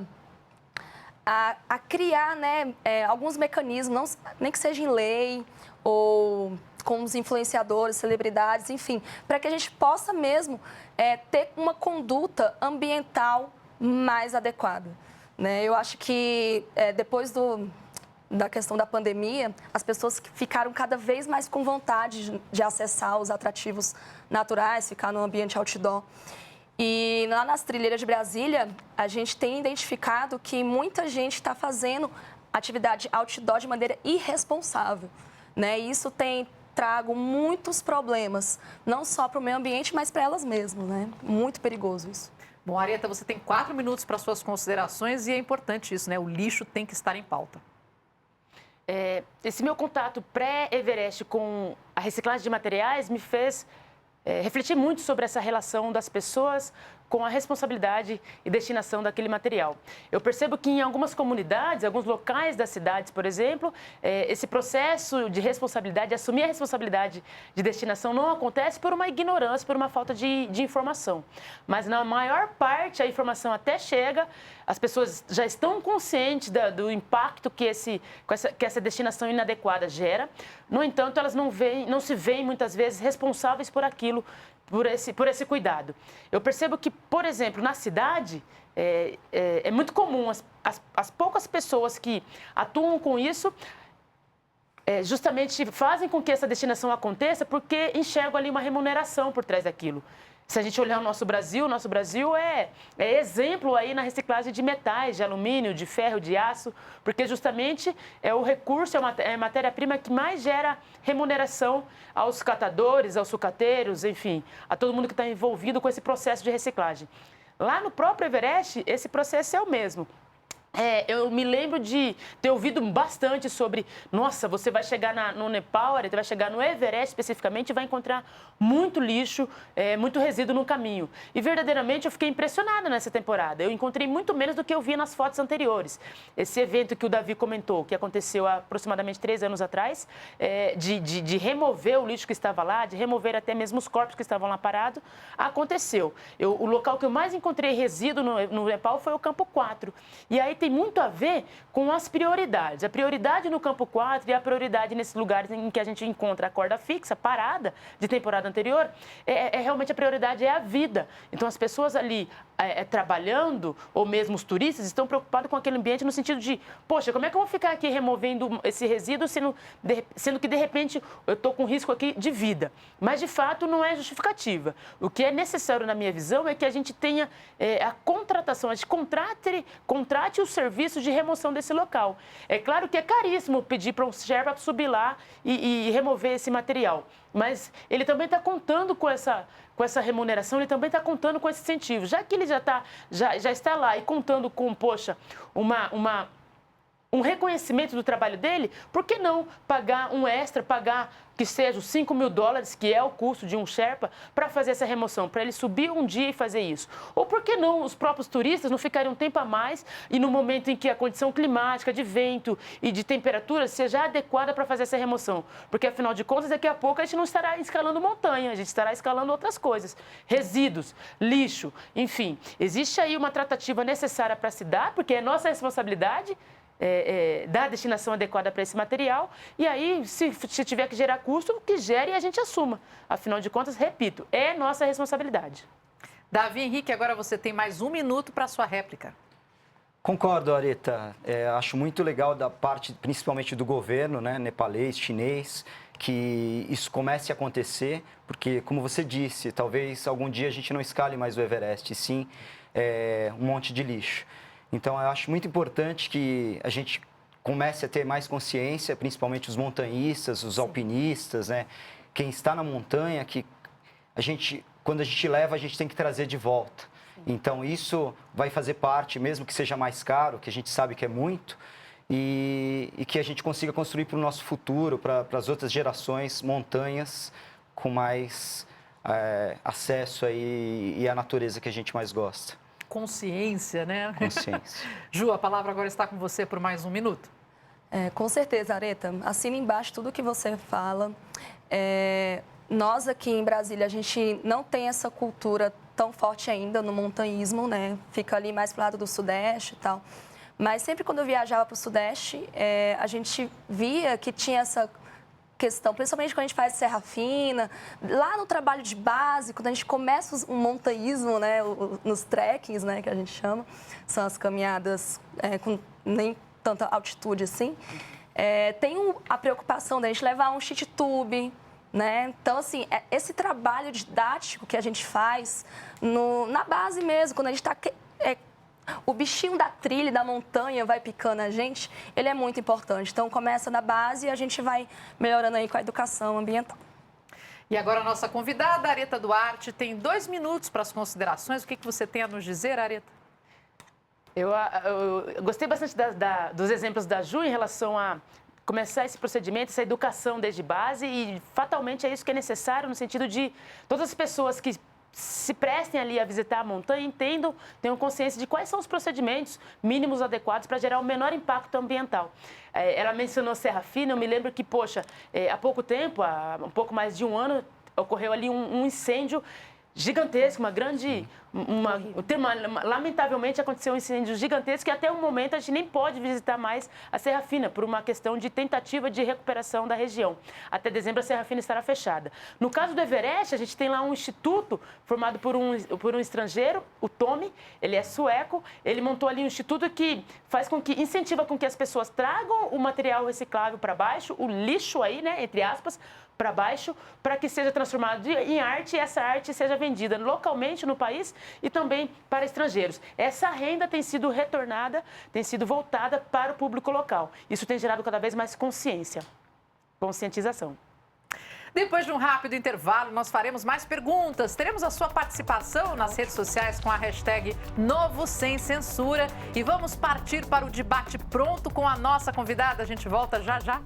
criar, né, alguns mecanismos, nem que seja em lei ou com os influenciadores, celebridades, enfim, para que a gente possa mesmo ter uma conduta ambiental mais adequada. Né? Eu acho que depois da questão da pandemia, as pessoas ficaram cada vez mais com vontade de acessar os atrativos naturais, ficar no ambiente outdoor. E lá nas trilheiras de Brasília, a gente tem identificado que muita gente está fazendo atividade outdoor de maneira irresponsável. Né? E isso tem trago muitos problemas, não só para o meio ambiente, mas para elas mesmas. Né? Muito perigoso isso. Bom, Areta, você tem 4 minutos para suas considerações e é importante isso, né? O lixo tem que estar em pauta. Esse meu contato pré-Everest com a reciclagem de materiais me fez refletir muito sobre essa relação das pessoas com a responsabilidade e destinação daquele material. Eu percebo que em algumas comunidades, alguns locais das cidades, por exemplo, esse processo de responsabilidade, assumir a responsabilidade de destinação não acontece por uma ignorância, por uma falta de informação. Mas na maior parte a informação até chega, as pessoas já estão conscientes do impacto que essa destinação inadequada gera. No entanto, elas não se veem muitas vezes responsáveis por aquilo, por esse cuidado. Eu percebo que, por exemplo, na cidade, é muito comum as poucas pessoas que atuam com isso justamente fazem com que essa destinação aconteça porque enxergam ali uma remuneração por trás daquilo. Se a gente olhar o nosso Brasil é exemplo aí na reciclagem de metais, de alumínio, de ferro, de aço, porque justamente é o recurso, é a matéria-prima que mais gera remuneração aos catadores, aos sucateiros, enfim, a todo mundo que está envolvido com esse processo de reciclagem. Lá no próprio Everest, esse processo é o mesmo. Eu me lembro de ter ouvido bastante sobre, nossa, você vai chegar no Nepal, você vai chegar no Everest especificamente e vai encontrar muito lixo, muito resíduo no caminho. E verdadeiramente eu fiquei impressionada nessa temporada. Eu encontrei muito menos do que eu via nas fotos anteriores. Esse evento que o Davi comentou, que aconteceu há aproximadamente 3 anos atrás, de remover o lixo que estava lá, de remover até mesmo os corpos que estavam lá parados, aconteceu. O local que eu mais encontrei resíduo no Nepal foi o Campo 4. E aí tem muito a ver com as prioridades. A prioridade no campo 4 e a prioridade nesses lugares em que a gente encontra a corda fixa, parada, de temporada anterior, realmente a prioridade é a vida. Então, as pessoas ali trabalhando, ou mesmo os turistas, estão preocupados com aquele ambiente no sentido de, poxa, como é que eu vou ficar aqui removendo esse resíduo, sendo que, de repente, eu estou com risco aqui de vida. Mas, de fato, não é justificativa. O que é necessário, na minha visão, é que a gente tenha a contratação, a gente contrate os serviços de remoção desse local. É claro que é caríssimo pedir para um Sherpa subir lá e remover esse material, mas ele também está contando com essa remuneração, ele também está contando com esse incentivo. Já que ele já está lá e contando com, poxa, um reconhecimento do trabalho dele, por que não pagar um extra, pagar que seja os $5.000, que é o custo de um Sherpa, para fazer essa remoção, para ele subir um dia e fazer isso? Ou por que não os próprios turistas não ficarem um tempo a mais e no momento em que a condição climática, de vento e de temperatura seja adequada para fazer essa remoção? Porque, afinal de contas, daqui a pouco a gente não estará escalando montanha, a gente estará escalando outras coisas, resíduos, lixo, enfim. Existe aí uma tratativa necessária para se dar, porque é nossa responsabilidade dar a destinação adequada para esse material, e aí, se tiver que gerar custo, que gere e a gente assuma. Afinal de contas, repito, é nossa responsabilidade. Davi Henrique, agora você tem mais 1 minuto para a sua réplica. Concordo, Areta. Acho muito legal da parte, principalmente do governo, né, nepalês, chinês, que isso comece a acontecer, porque, como você disse, talvez algum dia a gente não escale mais o Everest, e sim um monte de lixo. Então, eu acho muito importante que a gente comece a ter mais consciência, principalmente os montanhistas, os alpinistas, né? Quem está na montanha, que quando a gente leva, a gente tem que trazer de volta. Então, isso vai fazer parte, mesmo que seja mais caro, que a gente sabe que é muito, e que a gente consiga construir para o nosso futuro, para as outras gerações, montanhas com mais acesso aí, e a natureza que a gente mais gosta. Consciência, né? Consciência. Ju, a palavra agora está com você por mais 1 minuto. Com certeza, Areta. Assina embaixo tudo que você fala. Nós aqui em Brasília, a gente não tem essa cultura tão forte ainda no montanhismo, né? Fica ali mais pro lado do Sudeste e tal. Mas sempre quando eu viajava para o Sudeste, a gente via que tinha essa questão, principalmente quando a gente faz Serra Fina, lá no trabalho de base, quando a gente começa um montanhismo, né, nos trekkings, né, que a gente chama, são as caminhadas com nem tanta altitude assim, tem a preocupação da gente levar um cheat tube, né? Então, assim, esse trabalho didático que a gente faz na base mesmo, quando a gente está... O bichinho da trilha, da montanha, vai picando a gente, ele é muito importante. Então, começa na base e a gente vai melhorando aí com a educação ambiental. E agora a nossa convidada, Areta Duarte, tem 2 minutos para as considerações. O que você tem a nos dizer, Areta? Eu gostei bastante dos exemplos da Ju em relação a começar esse procedimento, essa educação desde base, e fatalmente é isso que é necessário no sentido de todas as pessoas que se prestem ali a visitar a montanha, entendam, tenham consciência de quais são os procedimentos mínimos adequados para gerar o menor impacto ambiental. Ela mencionou Serra Fina, eu me lembro que, poxa, há pouco tempo, há um pouco mais de 1 ano, ocorreu ali um incêndio gigantesco, lamentavelmente aconteceu um incêndio gigantesco e até o momento a gente nem pode visitar mais a Serra Fina por uma questão de tentativa de recuperação da região. Até dezembro a Serra Fina estará fechada. No caso do Everest, a gente tem lá um instituto formado por um estrangeiro, o Tommy, ele é sueco, ele montou ali um instituto que incentiva com que as pessoas tragam o material reciclável para baixo, o lixo aí, né, entre aspas, para baixo, para que seja transformado em arte e essa arte seja vendida localmente no país e também para estrangeiros. Essa renda tem sido retornada, tem sido voltada para o público local. Isso tem gerado cada vez mais conscientização. Depois de um rápido intervalo, nós faremos mais perguntas. Teremos a sua participação nas redes sociais com a hashtag Novo Sem Censura. E vamos partir para o debate pronto com a nossa convidada. A gente volta já já.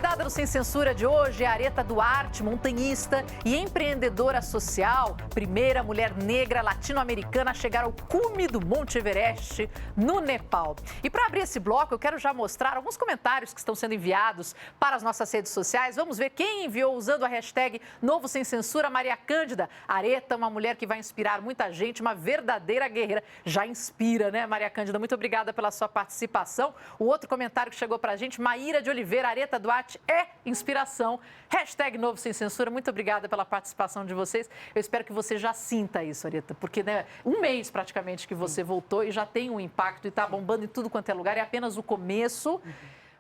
convidada do Sem Censura de hoje é a Areta Duarte, montanhista e empreendedora social, primeira mulher negra latino-americana a chegar ao cume do Monte Everest, no Nepal. E para abrir esse bloco, eu quero já mostrar alguns comentários que estão sendo enviados para as nossas redes sociais. Vamos ver quem enviou usando a hashtag Novo Sem Censura, Maria Cândida. Areta, uma mulher que vai inspirar muita gente, uma verdadeira guerreira. Já inspira, né, Maria Cândida? Muito obrigada pela sua participação. O outro comentário que chegou para a gente, Maíra de Oliveira, Areta Duarte é inspiração. Hashtag Novo Sem Censura. Muito obrigada pela participação de vocês. Eu espero que você já sinta isso, Areta, porque né, um mês praticamente que você voltou e já tem um impacto e está bombando em tudo quanto é lugar. É apenas o começo.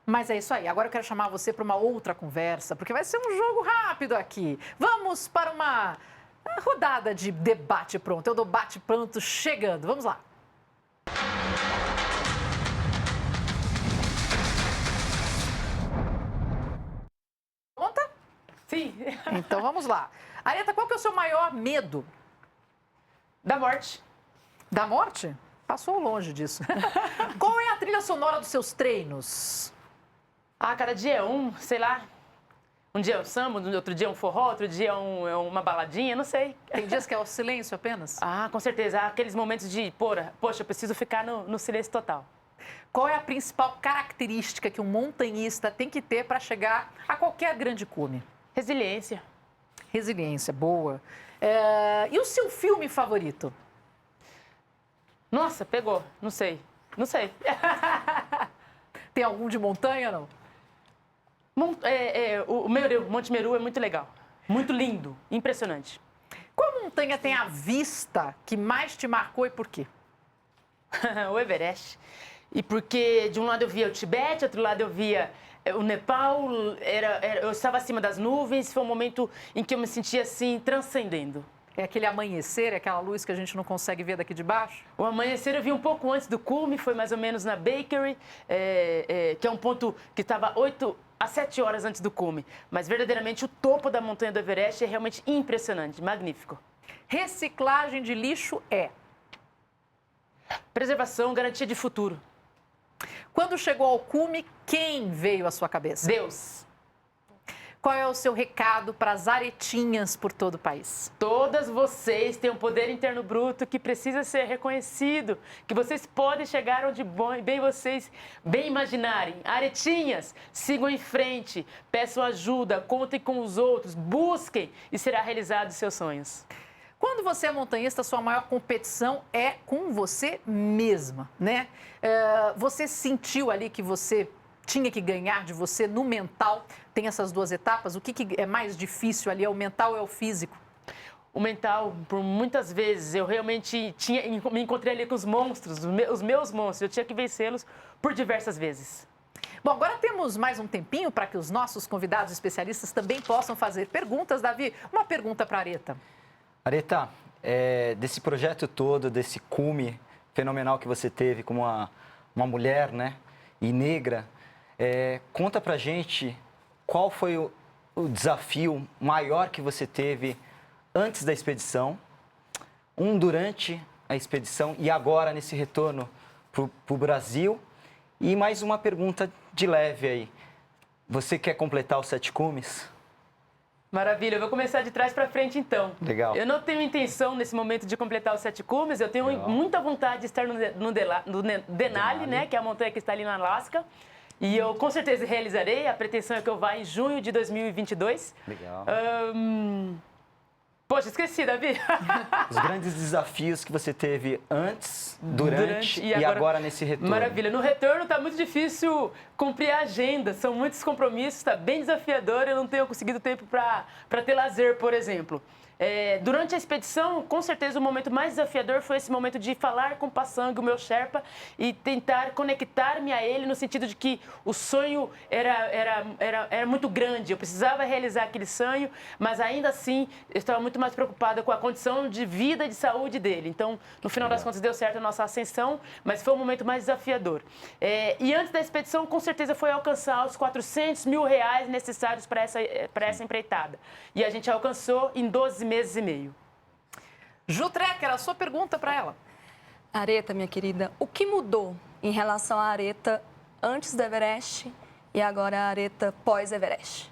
Mas é isso aí. Agora eu quero chamar você para uma outra conversa, porque vai ser um jogo rápido aqui. Vamos para uma rodada de debate pronto. Eu dou bate pronto chegando. Vamos lá. Conta? Sim. Então vamos lá. Areta, qual que é o seu maior medo? Da morte. Da morte? Passou longe disso. Qual é a trilha sonora dos seus treinos? Ah, cada dia é um, sei lá. Um dia é um samba, outro dia é um forró, outro dia é uma baladinha, não sei. Tem dias que é o silêncio apenas? Ah, com certeza. Há aqueles momentos de, poxa, eu preciso ficar no silêncio total. Qual é a principal característica que um montanhista tem que ter para chegar a qualquer grande cume? Resiliência. Resiliência, boa. E o seu filme favorito? Nossa, pegou. Não sei. Tem algum de montanha, não? O Monte Meru é muito legal. Muito lindo. Impressionante. Qual montanha tem a vista que mais te marcou e por quê? O Everest. E porque de um lado eu via o Tibete, outro lado eu via o Nepal. Eu estava acima das nuvens. Foi um momento em que eu me sentia assim, transcendendo. É aquele amanhecer, é aquela luz que a gente não consegue ver daqui de baixo? O amanhecer eu vi um pouco antes do cume, foi mais ou menos na Bakery, que é um ponto que estava 8 a 7 horas antes do cume. Mas verdadeiramente o topo da montanha do Everest é realmente impressionante, magnífico. Reciclagem de lixo é? Preservação, garantia de futuro. Quando chegou ao cume, quem veio à sua cabeça? Deus. Qual é o seu recado para as aretinhas por todo o país? Todas vocês têm um poder interno bruto que precisa ser reconhecido, que vocês podem chegar onde bem vocês bem imaginarem. Aretinhas, sigam em frente, peçam ajuda, contem com os outros, busquem e será realizado seus sonhos. Quando você é montanhista, sua maior competição é com você mesma, né? Você sentiu ali que você tinha que ganhar de você no mental? Tem essas duas etapas? O que é mais difícil ali? É o mental ou é o físico? O mental, por muitas vezes, eu realmente me encontrei ali com os monstros, os meus monstros. Eu tinha que vencê-los por diversas vezes. Bom, agora temos mais um tempinho para que os nossos convidados especialistas também possam fazer perguntas. Davi, uma pergunta para a Areta. Areta, desse projeto todo, desse cume fenomenal que você teve como uma mulher, né, e negra, conta pra gente qual foi o desafio maior que você teve antes da expedição, durante a expedição e agora nesse retorno pro Brasil. E mais uma pergunta de leve aí. Você quer completar os 7 cumes? Maravilha, eu vou começar de trás para frente então. Legal. Eu não tenho intenção nesse momento de completar os 7 cumes, eu tenho muita vontade de estar no Denali, né, que é a montanha que está ali no Alasca. E eu com certeza realizarei, a pretensão é que eu vá em junho de 2022. Legal. Poxa, esqueci, Davi. Os grandes desafios que você teve antes, durante e agora nesse retorno. Maravilha. No retorno está muito difícil cumprir a agenda, são muitos compromissos, está bem desafiador, eu não tenho conseguido tempo para ter lazer, por exemplo. Durante a expedição, com certeza o momento mais desafiador foi esse momento de falar com o Passang, o meu Sherpa, e tentar conectar-me a ele no sentido de que o sonho era muito grande, eu precisava realizar aquele sonho, mas ainda assim eu estava muito mais preocupada com a condição de vida e de saúde dele. Então, no final das contas, deu certo a nossa ascensão, mas foi o momento mais desafiador. E antes da expedição, com certeza, foi alcançar os R$400 mil necessários para essa empreitada. E a gente alcançou em 12 meses e meio. Ju Trecker, a sua pergunta para ela. Areta, minha querida, o que mudou em relação à Areta antes do Everest e agora a Areta pós-Everest.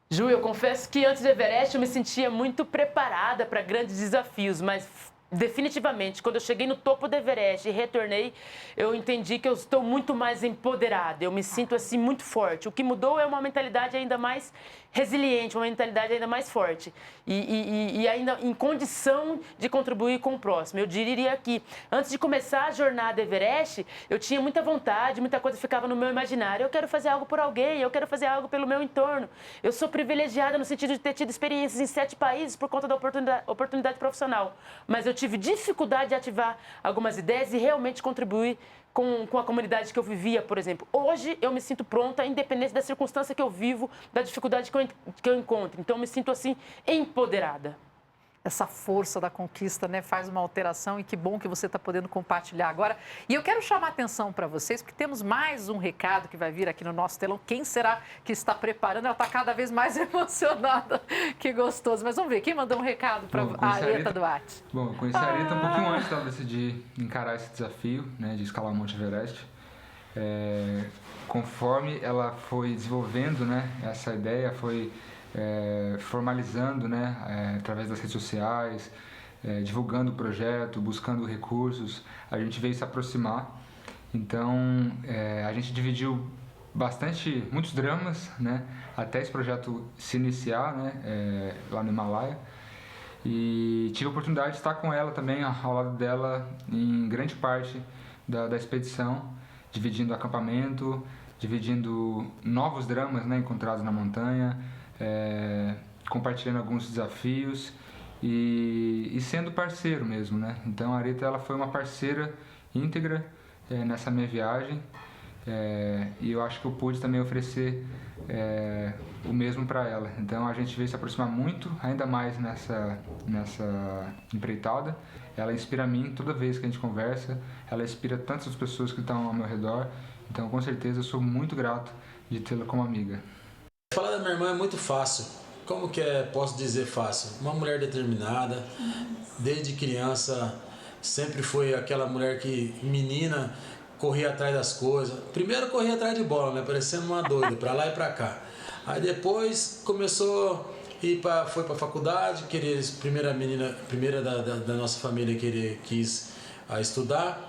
Ju, eu confesso que antes do Everest eu me sentia muito preparada para grandes desafios, mas definitivamente, quando eu cheguei no topo do Everest e retornei, eu entendi que eu estou muito mais empoderada, eu me sinto assim muito forte. O que mudou é uma mentalidade ainda mais resiliente, uma mentalidade ainda mais forte e ainda em condição de contribuir com o próximo. Eu diria que antes de começar a jornada Everest, eu tinha muita vontade, muita coisa ficava no meu imaginário. Eu quero fazer algo por alguém, eu quero fazer algo pelo meu entorno. Eu sou privilegiada no sentido de ter tido experiências em 7 países por conta da oportunidade profissional, mas eu tive dificuldade de ativar algumas ideias e realmente contribuir com a comunidade que eu vivia, por exemplo. Hoje eu me sinto pronta, independente da circunstância que eu vivo, da dificuldade que eu encontro. Então eu me sinto assim, empoderada. Essa força da conquista, né, faz uma alteração e que bom que você está podendo compartilhar agora. E eu quero chamar a atenção para vocês, porque temos mais um recado que vai vir aqui no nosso telão. Quem será que está preparando? Ela está cada vez mais emocionada. Que gostoso. Mas vamos ver, quem mandou um recado para a Areta Duarte? Bom, eu conheci a Areta um pouquinho antes dela decidir encarar esse desafio, né, de escalar o Monte Everest. Conforme ela foi desenvolvendo, né, essa ideia, foi formalizando, né, através das redes sociais, divulgando o projeto, buscando recursos, a gente veio se aproximar. Então, a gente dividiu muitos dramas, né, até esse projeto se iniciar, né, lá no Himalaia. E tive a oportunidade de estar com ela também, ao lado dela, em grande parte da expedição, dividindo acampamento, dividindo novos dramas, né, encontrados na montanha, compartilhando alguns desafios e sendo parceiro mesmo, né? Então a Areta, ela foi uma parceira íntegra nessa minha viagem, e eu acho que eu pude também oferecer o mesmo para ela. Então a gente veio se aproximar muito, ainda mais nessa empreitada. Ela inspira a mim toda vez que a gente conversa, ela inspira tantas pessoas que estão ao meu redor. Então com certeza eu sou muito grato de tê-la como amiga. Falar da minha irmã é muito fácil. Como que posso dizer fácil? Uma mulher determinada, desde criança sempre foi aquela mulher que, menina, corria atrás das coisas. Primeiro corria atrás de bola, né? Parecendo uma doida, pra lá e pra cá. Aí depois começou foi pra faculdade, primeira da nossa família quis estudar.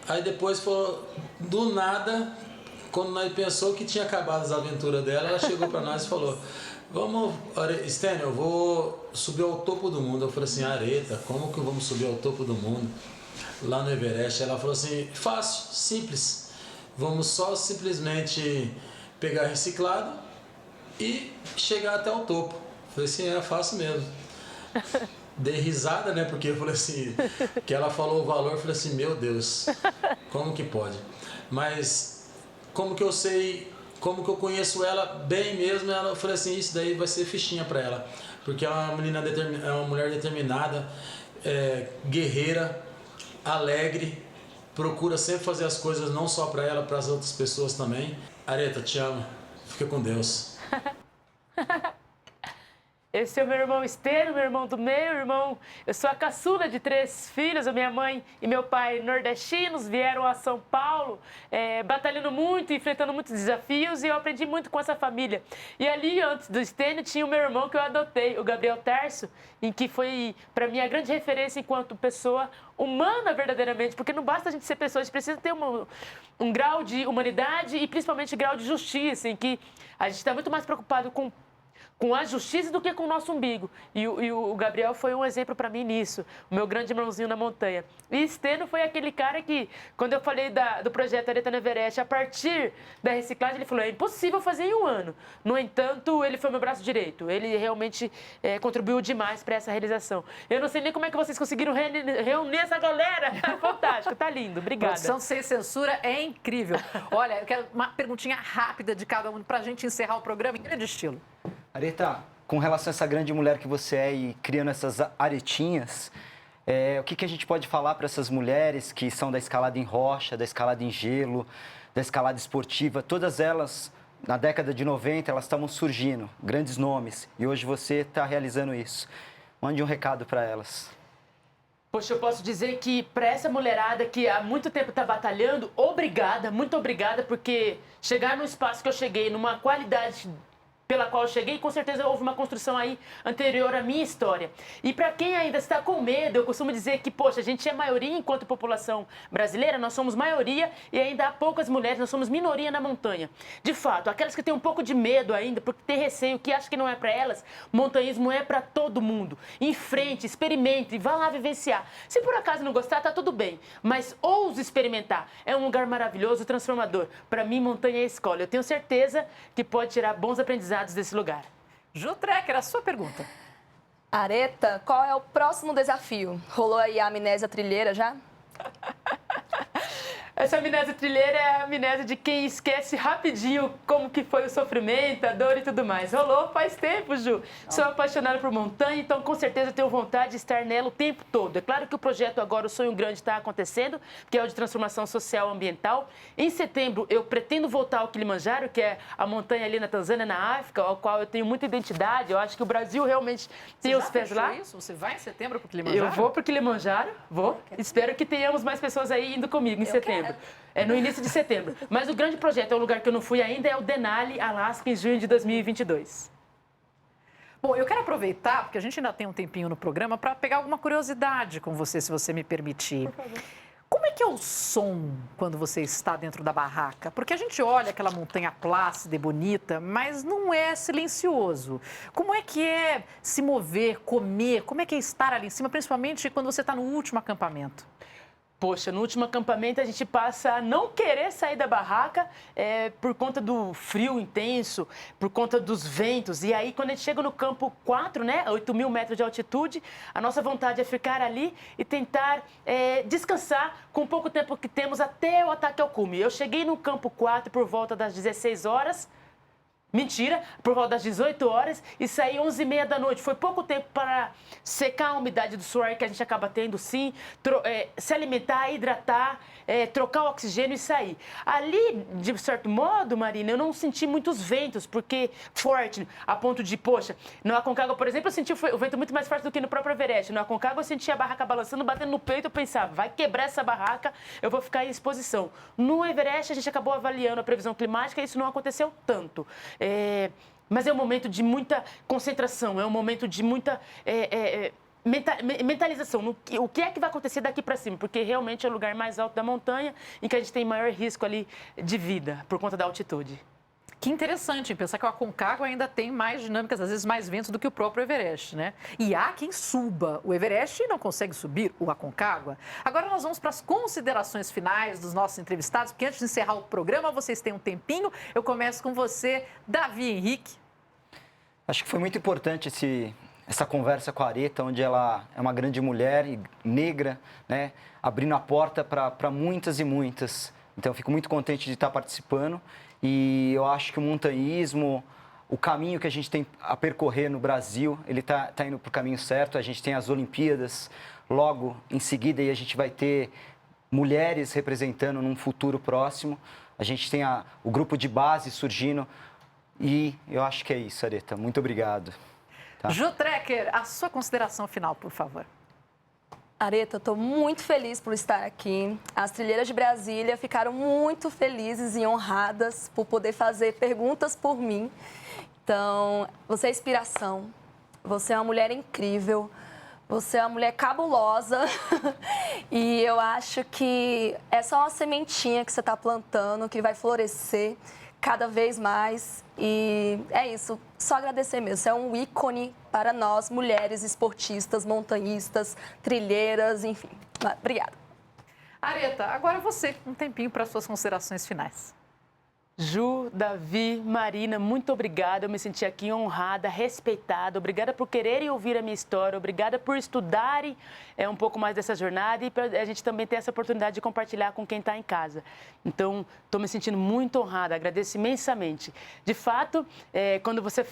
Aí depois falou, do nada, quando nós pensou que tinha acabado as aventuras dela, ela chegou para nós e falou: vamos, Stênio, eu vou subir ao topo do mundo. Eu falei assim: Areta, como que vamos subir ao topo do mundo? Lá no Everest. Ela falou assim: fácil, simples. Vamos só simplesmente pegar reciclado e chegar até o topo. Eu falei assim: é fácil mesmo. Dei risada, né? Porque eu falei assim, que ela falou o valor, eu falei assim: meu Deus, como que pode? Mas como que eu sei, como que eu conheço ela bem mesmo, eu falei assim: isso daí vai ser fichinha para ela, porque é uma mulher determinada, guerreira, alegre, procura sempre fazer as coisas não só para ela, para as outras pessoas também. Areta, te amo, fica com Deus. Esse é o meu irmão Stênio, meu irmão do meio, irmão. Eu sou a caçula de 3 filhos. A minha mãe e meu pai, nordestinos, vieram a São Paulo, batalhando muito, enfrentando muitos desafios, e eu aprendi muito com essa família. E ali, antes do Stênio, tinha o meu irmão que eu adotei, o Gabriel Tarso, em que foi, para mim, a grande referência enquanto pessoa humana verdadeiramente, porque não basta a gente ser pessoa, a gente precisa ter um grau de humanidade e principalmente grau de justiça, em que a gente está muito mais preocupado com a justiça do que com o nosso umbigo. E o Gabriel foi um exemplo para mim nisso, o meu grande irmãozinho na montanha. E Stênio foi aquele cara que, quando eu falei do projeto Areta no Everest, a partir da reciclagem, ele falou: é impossível fazer em 1 ano. No entanto, ele foi meu braço direito. Ele realmente contribuiu demais para essa realização. Eu não sei nem como é que vocês conseguiram reunir essa galera. Fantástico, tá lindo. Obrigada. Produção Sem Censura é incrível. Olha, eu quero uma perguntinha rápida de cada um para a gente encerrar o programa em grande estilo. Areta, com relação a essa grande mulher que você é e criando essas aretinhas, o que a gente pode falar para essas mulheres que são da escalada em rocha, da escalada em gelo, da escalada esportiva? Todas elas, na década de 90, elas estavam surgindo, grandes nomes, e hoje você está realizando isso. Mande um recado para elas. Poxa, eu posso dizer que para essa mulherada que há muito tempo está batalhando, obrigada, muito obrigada, porque chegar no espaço que eu cheguei, numa qualidade pela qual eu cheguei, com certeza houve uma construção aí anterior à minha história. E para quem ainda está com medo, eu costumo dizer que, poxa, a gente é maioria enquanto população brasileira, nós somos maioria e ainda há poucas mulheres, nós somos minoria na montanha. De fato, aquelas que têm um pouco de medo ainda, porque tem receio, que acham que não é para elas, montanhismo é para todo mundo. Em frente, experimente, vá lá vivenciar. Se por acaso não gostar, tá tudo bem, mas ouse experimentar. É um lugar maravilhoso, transformador. Para mim, montanha é a escola. Eu tenho certeza que pode tirar bons aprendizados desse lugar. Ju Trecker, a sua pergunta. Areta, qual é o próximo desafio? Rolou aí a amnésia trilheira já? Essa amnésia trilheira é a amnésia de quem esquece rapidinho como que foi o sofrimento, a dor e tudo mais. Rolou faz tempo, Ju. Sou apaixonada por montanha, então com certeza tenho vontade de estar nela o tempo todo. É claro que o projeto agora, o Sonho Grande, está acontecendo, que é o de transformação social e ambiental. Em setembro, eu pretendo voltar ao Kilimanjaro, que é a montanha ali na Tanzânia, na África, ao qual eu tenho muita identidade. Eu acho que o Brasil realmente tem os pés lá. Isso? Você vai em setembro para o Kilimanjaro? Eu vou para o Kilimanjaro, vou. Espero que tenhamos mais pessoas aí indo comigo em setembro. É no início de setembro. Mas o grande projeto, é um lugar que eu não fui ainda, é o Denali, Alasca, em junho de 2022. Bom, eu quero aproveitar, porque a gente ainda tem um tempinho no programa, para pegar alguma curiosidade com você, se você me permitir. Por favor. Como é que é o som quando você está dentro da barraca? Porque a gente olha aquela montanha plácida e bonita, mas não é silencioso. Como é que é se mover, comer? Como é que é estar ali em cima, principalmente quando você está no último acampamento? Poxa, no último acampamento a gente passa a não querer sair da barraca por conta do frio intenso, por conta dos ventos. E aí, quando a gente chega no campo 4, né, 8.000 metros de altitude, a nossa vontade é ficar ali e tentar descansar com o pouco tempo que temos até o ataque ao cume. Eu cheguei no campo 4 por volta das 16 horas. Mentira, por volta das 18 horas e saí 11h30 da noite. Foi pouco tempo para secar a umidade do suor que a gente acaba tendo, sim, se alimentar, hidratar, trocar o oxigênio e sair. Ali, de certo modo, Marina, eu não senti muitos ventos, porque forte, a ponto de, poxa, no Aconcagua, por exemplo, eu senti o vento muito mais forte do que no próprio Everest. No Aconcagua, eu senti a barraca balançando, batendo no peito, eu pensava, vai quebrar essa barraca, eu vou ficar em exposição. No Everest, a gente acabou avaliando a previsão climática e isso não aconteceu tanto. Mas é um momento de muita concentração, é um momento de muita mentalização. O que é que vai acontecer daqui para cima? Porque realmente é o lugar mais alto da montanha em que a gente tem maior risco ali de vida por conta da altitude. Que interessante, pensar que o Aconcagua ainda tem mais dinâmicas, às vezes mais ventos do que o próprio Everest, né? E há quem suba o Everest e não consegue subir o Aconcagua. Agora nós vamos para as considerações finais dos nossos entrevistados, porque antes de encerrar o programa, vocês têm um tempinho. Eu começo com você, Davi Henrique. Acho que foi muito importante essa conversa com a Areta, onde ela é uma grande mulher e negra, né? Abrindo a porta para muitas e muitas. Então, eu fico muito contente de estar participando. E eu acho que o montanhismo, o caminho que a gente tem a percorrer no Brasil, ele tá indo para o caminho certo. A gente tem as Olimpíadas, logo em seguida e a gente vai ter mulheres representando num futuro próximo. A gente tem o grupo de base surgindo e eu acho que é isso, Areta. Muito obrigado. Tá? Ju Trecker, a sua consideração final, por favor. Areta, estou muito feliz por estar aqui. As trilheiras de Brasília ficaram muito felizes e honradas por poder fazer perguntas por mim. Então, você é inspiração, você é uma mulher incrível, você é uma mulher cabulosa e eu acho que é só uma sementinha que você está plantando que vai florescer cada vez mais. E é isso, só agradecer mesmo. Você é um ícone para nós, mulheres esportistas, montanhistas, trilheiras, enfim. Obrigada. Areta, agora você, um tempinho para suas considerações finais. Ju, Davi, Marina, muito obrigada. Eu me senti aqui honrada, respeitada. Obrigada por quererem ouvir a minha história. Obrigada por estudarem um pouco mais dessa jornada e a gente também ter essa oportunidade de compartilhar com quem está em casa. Então, estou me sentindo muito honrada, agradeço imensamente. De fato, quando vocês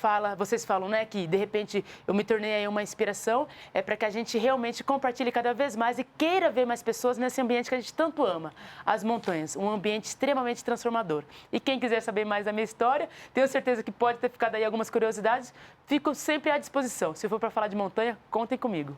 falam, né, que de repente eu me tornei aí uma inspiração, é para que a gente realmente compartilhe cada vez mais e queira ver mais pessoas nesse ambiente que a gente tanto ama, as montanhas, um ambiente extremamente transformador. E quem quiser saber mais da minha história, tenho certeza que pode ter ficado aí algumas curiosidades, fico sempre à disposição. Se for para falar de montanha, contem comigo.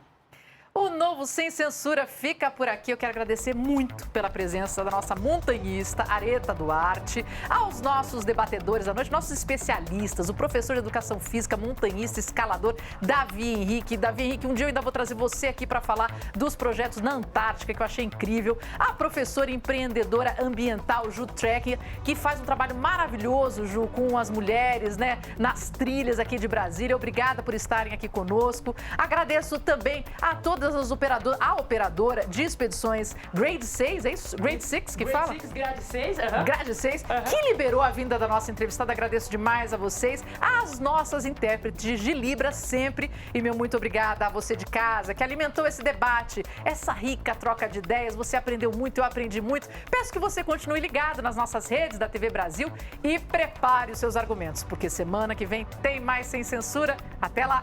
O novo Sem Censura fica por aqui. Eu quero agradecer muito pela presença da nossa montanhista, Areta Duarte, aos nossos debatedores da noite, nossos especialistas, o professor de Educação Física, montanhista, escalador, Davi Henrique. Davi Henrique, um dia eu ainda vou trazer você aqui para falar dos projetos na Antártica, que eu achei incrível. A professora empreendedora ambiental, Ju Trecker, que faz um trabalho maravilhoso, Ju, com as mulheres, né, nas trilhas aqui de Brasília. Obrigada por estarem aqui conosco. Agradeço também a todas as operadora de expedições Grade 6, é isso? Grade 6 que fala? Grade 6, Grade 6, que liberou a vinda da nossa entrevistada. Agradeço demais a vocês, as nossas intérpretes de Libras sempre. E meu muito obrigada a você de casa, que alimentou esse debate, essa rica troca de ideias. Você aprendeu muito, eu aprendi muito. Peço que você continue ligado nas nossas redes da TV Brasil e prepare os seus argumentos, porque semana que vem tem mais Sem Censura. Até lá!